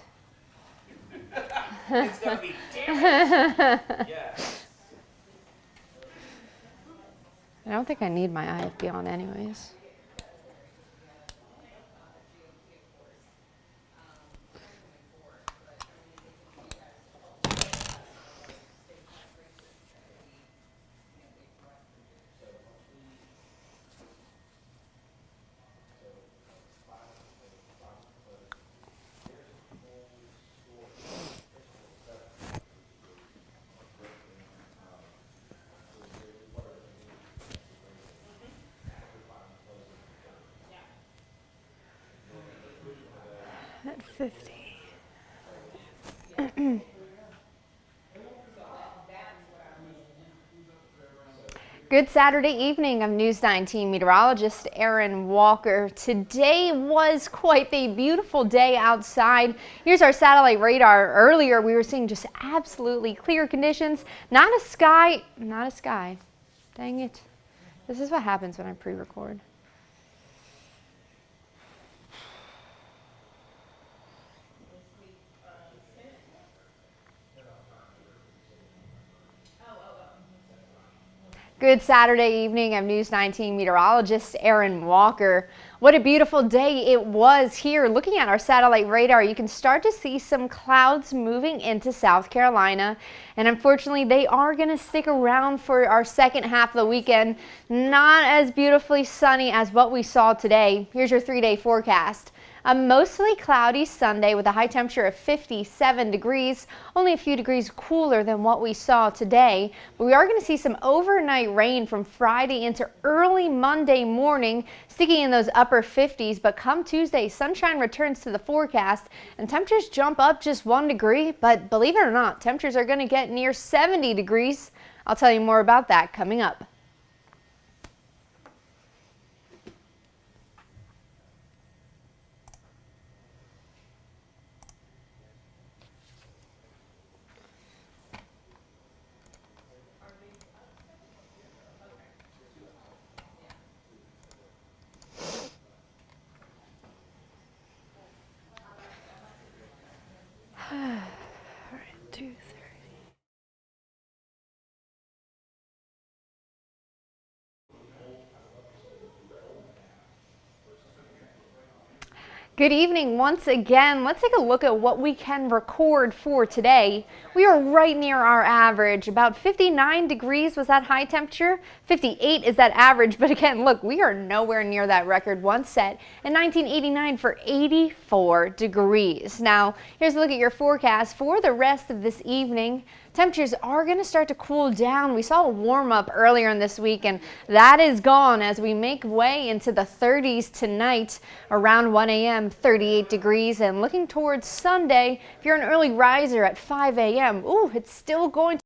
It's going to be damn it. Yes. I don't think I need my IFB on anyways. At 50. Good Saturday evening. I'm News 19 meteorologist Erin Walker. Today was quite a beautiful day outside. Here's our satellite radar. Earlier we were seeing just absolutely clear conditions. Not a sky. Dang it. This is what happens when I pre-record. Good Saturday evening. I'm News 19 meteorologist Erin Walker. What a beautiful day it was here. Looking at our satellite radar, you can start to see some clouds moving into South Carolina. And unfortunately, they are going to stick around for our second half of the weekend. Not as beautifully sunny as what we saw today. Here's your 3-day forecast. A mostly cloudy Sunday with a high temperature of 57 degrees, only a few degrees cooler than what we saw today. But we are going to see some overnight rain from Friday into early Monday morning, sticking in those upper 50s. But come Tuesday, sunshine returns to the forecast and temperatures jump up just 1 degree. But believe it or not, temperatures are going to get near 70 degrees. I'll tell you more about that coming up. All right, 2, 3. Good evening once again. Let's take a look at what we can record for today. We are right near our average. About 59 degrees was that high temperature. 58 is that average. But again, look, we are nowhere near that record once set in 1989 for 84 degrees. Now, here's a look at your forecast for the rest of this evening. Temperatures are going to start to cool down. We saw a warm up earlier in this week, and that is gone as we make way into the 30s tonight. Around 1 a.m., 38 degrees, and looking towards Sunday, if you're an early riser at 5 a.m., ooh, it's still going to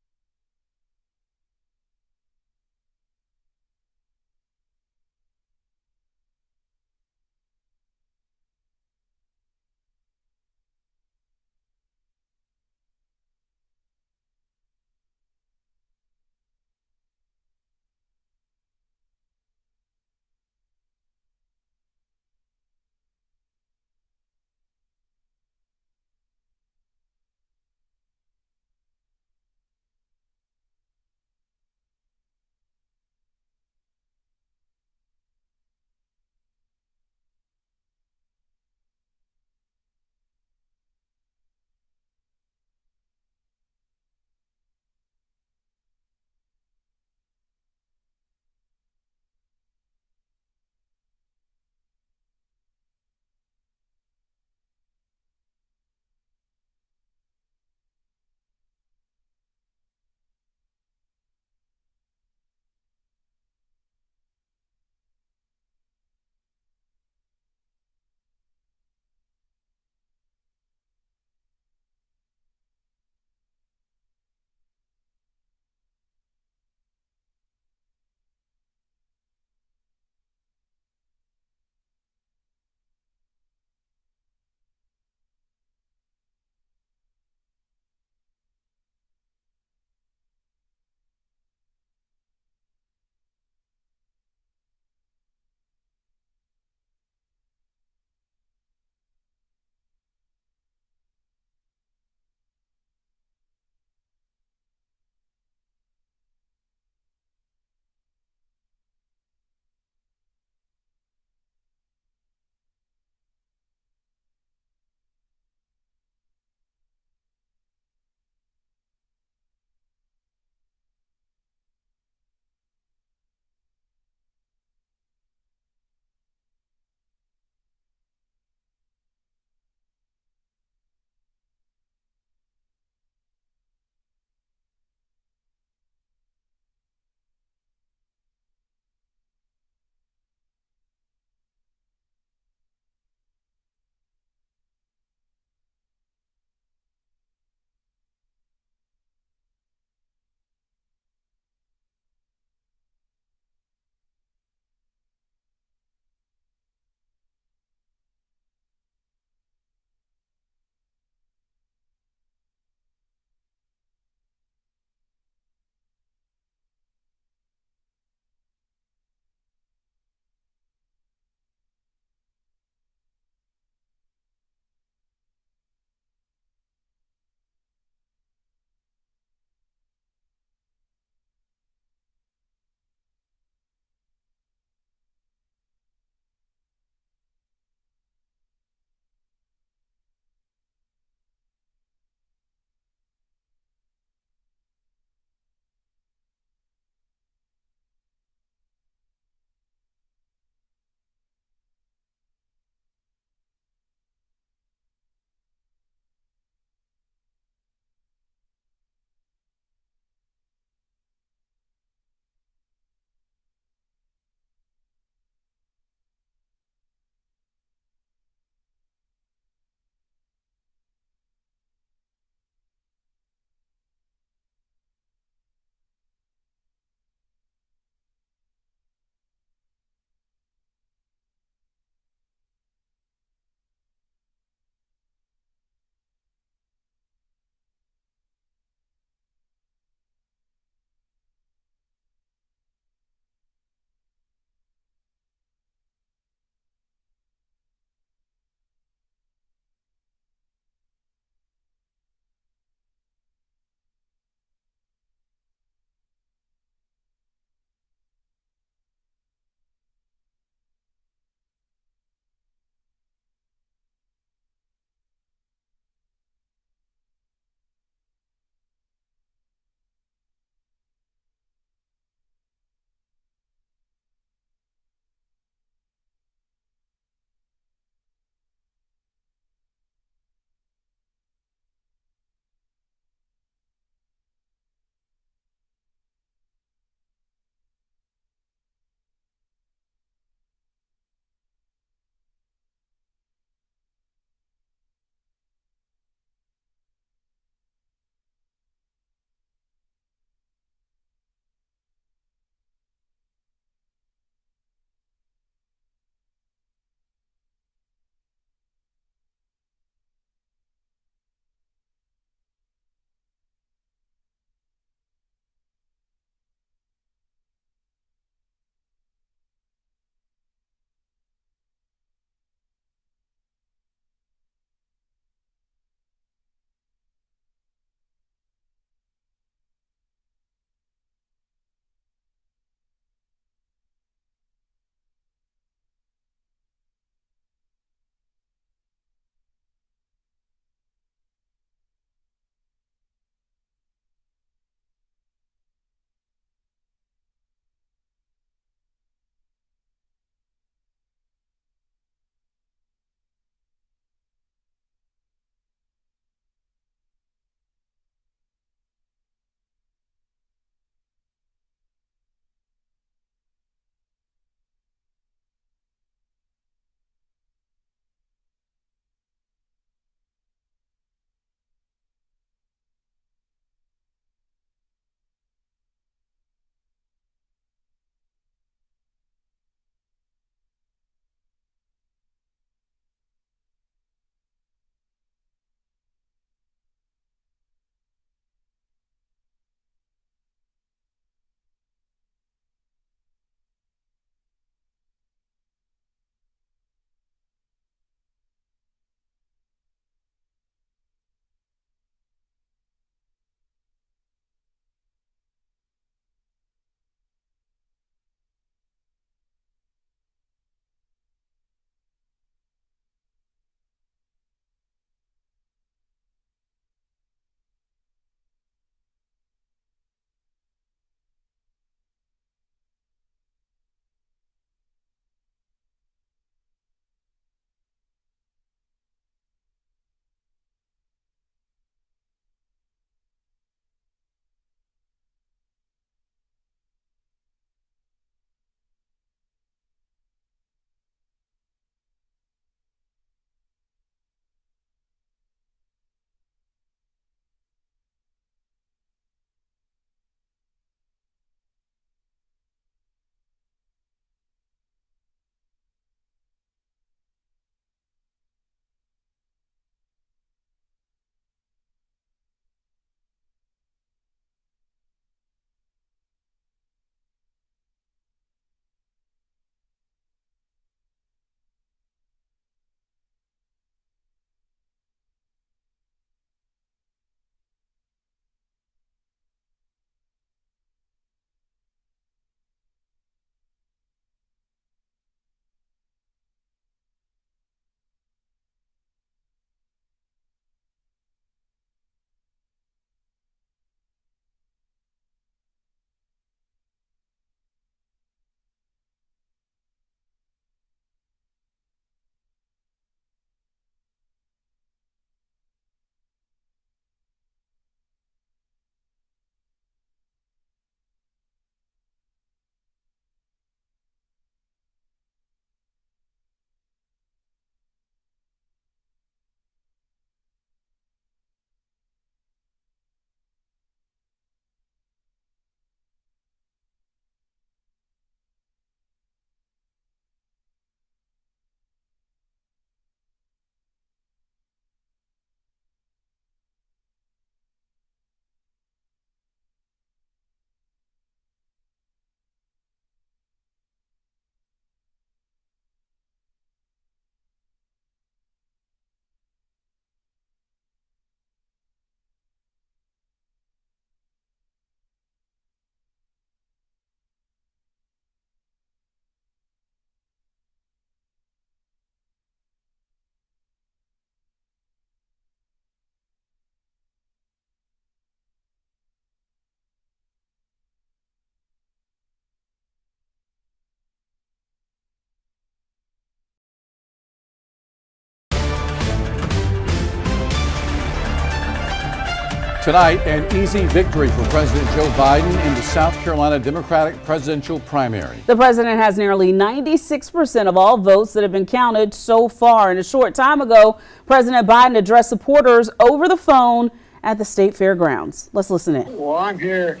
Tonight, an easy victory for President Joe Biden in the South Carolina Democratic presidential primary. The president has nearly 96% of all votes that have been counted so far. And a short time ago, President Biden addressed supporters over the phone at the state fairgrounds. Let's listen in. Well, I'm here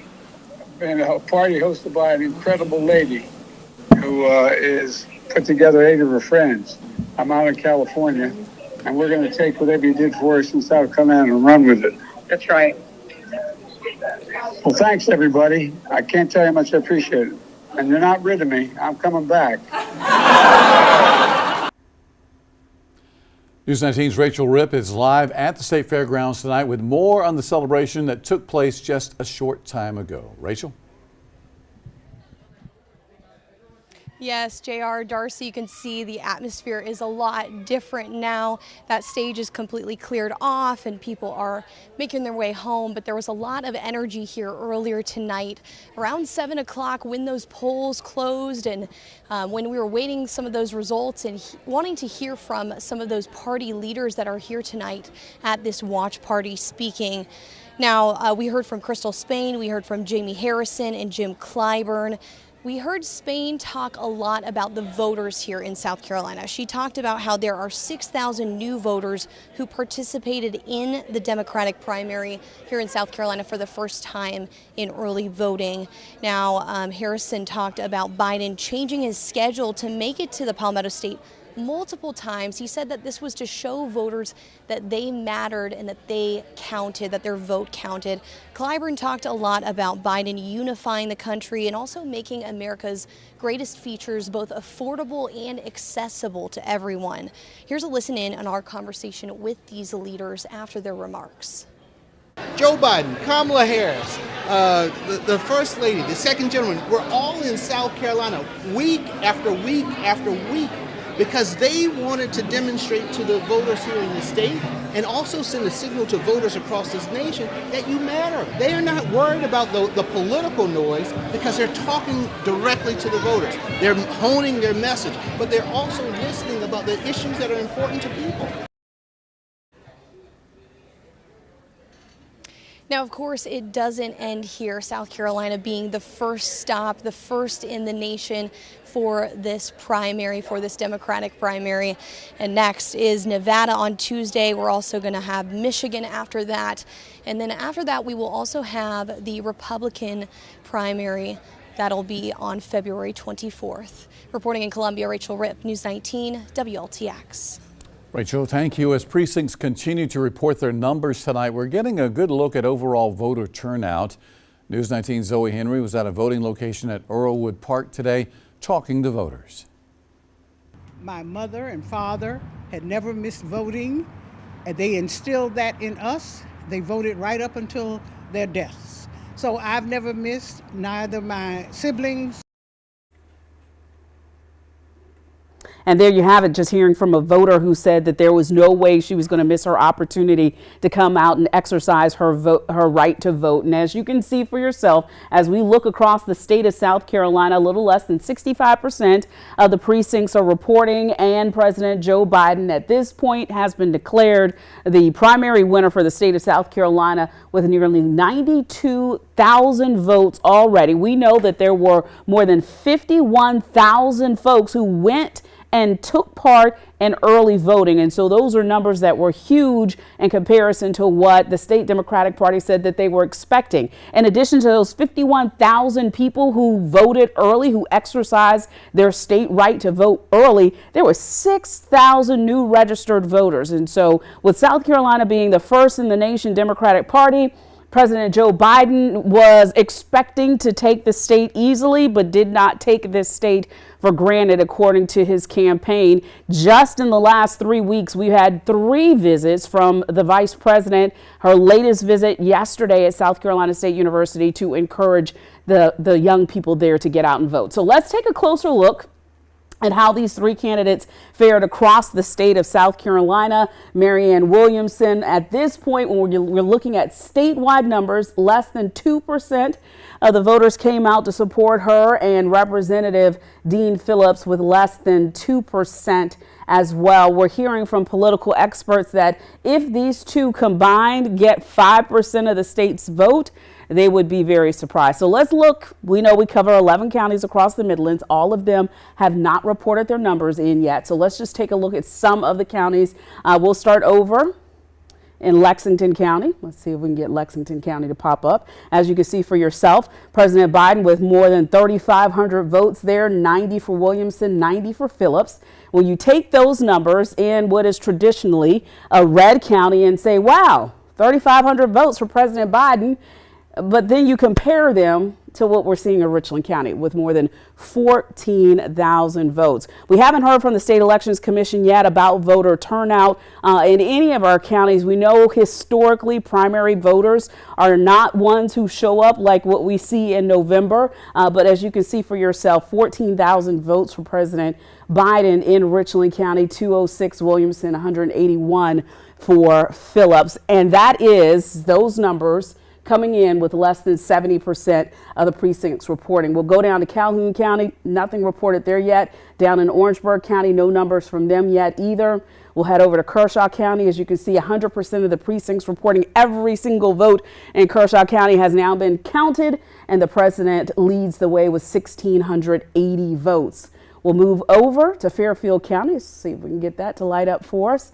in a party hosted by an incredible lady who is put together 8 of her friends. I'm out in California, and we're going to take whatever you did for us in South Carolina and run with it. That's right. Well, thanks, everybody. I can't tell you how much I appreciate it. And you're not rid of me. I'm coming back. News 19's Rachel Ripp is live at the State Fairgrounds tonight with more on the celebration that took place just a short time ago. Rachel? Yes, JR, Darcy, you can see the atmosphere is a lot different now. That stage is completely cleared off and people are making their way home, but there was a lot of energy here earlier tonight around 7 o'clock when those polls closed and when we were waiting some of those results and wanting to hear from some of those party leaders that are here tonight at this watch party speaking. Now, we heard from Crystal Spain, we heard from Jamie Harrison and Jim Clyburn. We heard Spain talk a lot about the voters here in South Carolina. She talked about how there are 6,000 new voters who participated in the Democratic primary here in South Carolina for the first time in early voting. Now, Harrison talked about Biden changing his schedule to make it to the Palmetto State multiple times. He said that this was to show voters that they mattered and that they counted, that their vote counted. Clyburn talked a lot about Biden unifying the country and also making America's greatest features both affordable and accessible to everyone. Here's a listen in on our conversation with these leaders after their remarks. Joe Biden, Kamala Harris, the First Lady, the Second Gentleman, we're all in South Carolina week after week after week because they wanted to demonstrate to the voters here in the state and also send a signal to voters across this nation that you matter. They are not worried about the political noise because they're talking directly to the voters. They're honing their message, but they're also listening about the issues that are important to people. Now, of course, it doesn't end here. South Carolina being the first stop, the first in the nation for this primary, for this Democratic primary. And next is Nevada on Tuesday. We're also going to have Michigan after that. And then after that, we will also have the Republican primary. That'll be on February 24th. Reporting in Columbia, Rachel Ripp, News 19, WLTX. Rachel, thank you. As precincts continue to report their numbers tonight, we're getting a good look at overall voter turnout. News 19's Zoe Henry was at a voting location at Earlwood Park today talking to voters. My mother and father had never missed voting, and they instilled that in us. They voted right up until their deaths. So I've never missed, neither my siblings. And there you have it, just hearing from a voter who said that there was no way she was going to miss her opportunity to come out and exercise her right to vote. And as you can see for yourself, as we look across the state of South Carolina, a little less than 65% of the precincts are reporting, and President Joe Biden at this point has been declared the primary winner for the state of South Carolina with nearly 92,000 votes already. We know that there were more than 51,000 folks who went and took part in early voting. And so those are numbers that were huge in comparison to what the state Democratic Party said that they were expecting. In addition to those 51,000 people who voted early, who exercised their state right to vote early, there were 6,000 new registered voters. And so with South Carolina being the first in the nation Democratic Party, President Joe Biden was expecting to take the state easily, but did not take this state for granted, according to his campaign. Just in the last 3 weeks, we had 3 visits from the vice president. Her latest visit yesterday at South Carolina State University to encourage the young people there to get out and vote. So let's take a closer look at how these 3 candidates fared across the state of South Carolina. Marianne Williamson, at this point, when we're looking at statewide numbers, less than 2% of the voters came out to support her, and Representative Dean Phillips with less than 2% as well. We're hearing from political experts that if these two combined get 5% of the state's vote, they would be very surprised. So let's look. We know we cover 11 counties across the Midlands. All of them have not reported their numbers in yet. So let's just take a look at some of the counties. We'll start over in Lexington County. Let's see if we can get Lexington County to pop up. As you can see for yourself, President Biden with more than 3,500 votes there, 90 for Williamson, 90 for Phillips. When you take those numbers in what is traditionally a red county and say, wow, 3,500 votes for President Biden, but then you compare them to what we're seeing in Richland County with more than 14,000 votes. We haven't heard from the State Elections Commission yet about voter turnout in any of our counties. We know historically primary voters are not ones who show up like what we see in November. But as you can see for yourself, 14,000 votes for President Biden in Richland County, 206 Williamson, 181 for Phillips. And that is those numbers coming in with less than 70% of the precincts reporting. We'll go down to Calhoun County, nothing reported there yet. Down in Orangeburg County, no numbers from them yet either. We'll head over to Kershaw County. As you can see, 100% of the precincts reporting every single vote in Kershaw County has now been counted, and the president leads the way with 1,680 votes. We'll move over to Fairfield County. Let's see if we can get that to light up for us.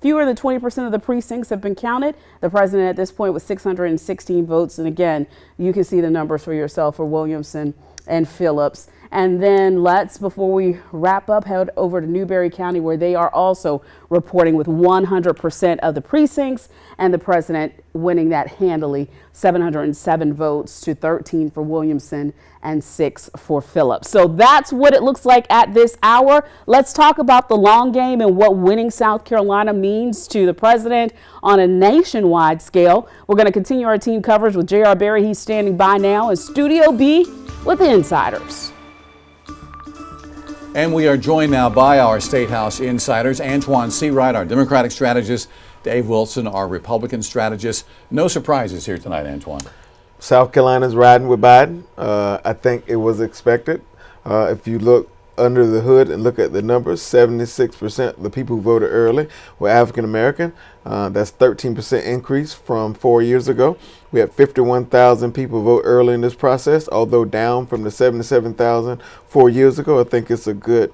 Fewer than 20% of the precincts have been counted. The president at this point with 616 votes. And again, you can see the numbers for yourself for Williamson and Phillips. And then let's, before we wrap up, head over to Newberry County, where they are also reporting with 100% of the precincts, and the president winning that handily, 707 votes to 13 for Williamson and 6 for Phillips. So that's what it looks like at this hour. Let's talk about the long game and what winning South Carolina means to the president on a nationwide scale. We're going to continue our team coverage with J.R. Berry. He's standing by now in Studio B with the Insiders. And we are joined now by our State House insiders, Antoine Seawright, our Democratic strategist, Dave Wilson, our Republican strategist. No surprises here tonight, Antoine. South Carolina's riding with Biden. I think it was expected. If you look under the hood and look at the numbers, 76% of the people who voted early were African American. That's 13% increase from 4 years ago. We had 51,000 people vote early in this process, although down from the 77,000 4 years ago. I think it's a good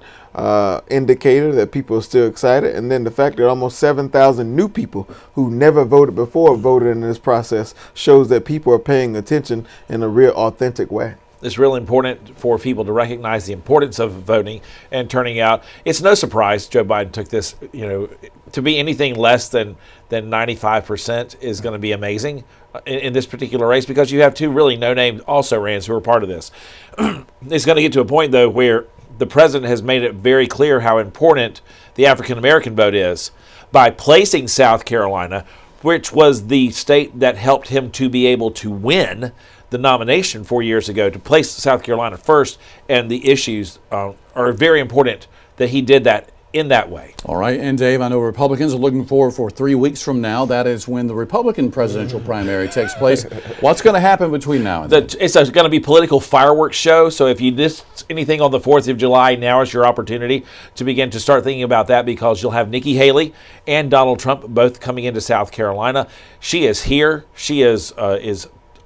indicator that people are still excited. And then the fact that almost 7,000 new people who never voted before voted in this process shows that people are paying attention in a real authentic way. It's really important for people to recognize the importance of voting and turning out. It's no surprise Joe Biden took this, to be anything less than 95% is going to be amazing in this particular race, because you have two really no-name also-rans who are part of this. It's going to get to a point, though, where the president has made it very clear how important the African-American vote is by placing South Carolina, which was the state that helped him to be able to win the nomination 4 years ago, to place South Carolina first, and the issues are very important that he did that in that way. All right, and Dave, I know Republicans are looking forward for 3 weeks from now. That is when the Republican presidential primary takes place. What's going to happen between now and then? It's going to be political fireworks show, so if you missed anything on the 4th of July, now is your opportunity to begin to start thinking about that, because you'll have Nikki Haley and Donald Trump both coming into South Carolina. She is here. She is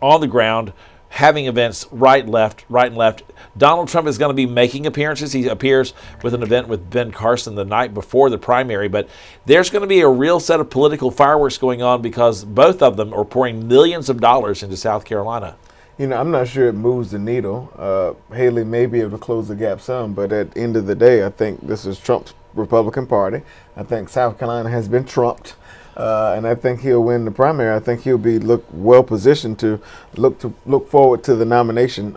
on the ground, having events right and left. Donald Trump is going to be making appearances. He appears with an event with Ben Carson the night before the primary, but there's going to be a real set of political fireworks going on, because both of them are pouring millions of dollars into South Carolina. I'm not sure it moves the needle. Haley may be able to close the gap some, but at the end of the day, I think this is Trump's Republican Party. I think South Carolina has been trumped. And I think he'll win the primary. I think he'll be well positioned to look forward to the nomination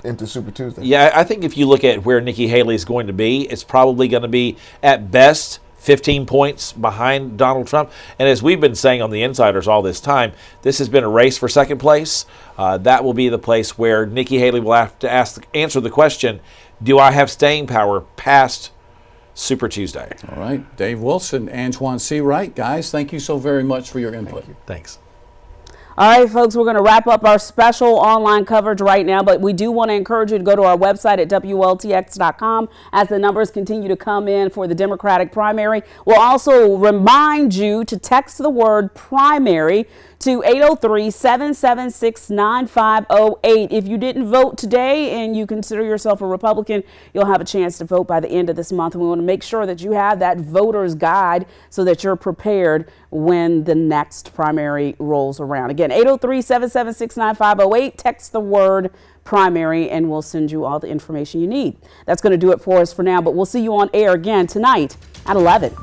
into Super Tuesday. Yeah, I think if you look at where Nikki Haley is going to be, it's probably going to be at best 15 points behind Donald Trump. And as we've been saying on the Insiders all this time, this has been a race for second place. That will be the place where Nikki Haley will have to answer the question: do I have staying power past Super Tuesday? All right, Dave Wilson, Antoine Seawright. Guys, thank you so very much for your input. Thanks. All right, folks, we're going to wrap up our special online coverage right now, but we do want to encourage you to go to our website at WLTX.com as the numbers continue to come in for the Democratic primary. We'll also remind you to text the word primary to 803-776-9508. If you didn't vote today and you consider yourself a Republican, you'll have a chance to vote by the end of this month. And we want to make sure that you have that voter's guide so that you're prepared when the next primary rolls around. Again, 803-776-9508. Text the word primary and we'll send you all the information you need. That's going to do it for us for now, but we'll see you on air again tonight at 11.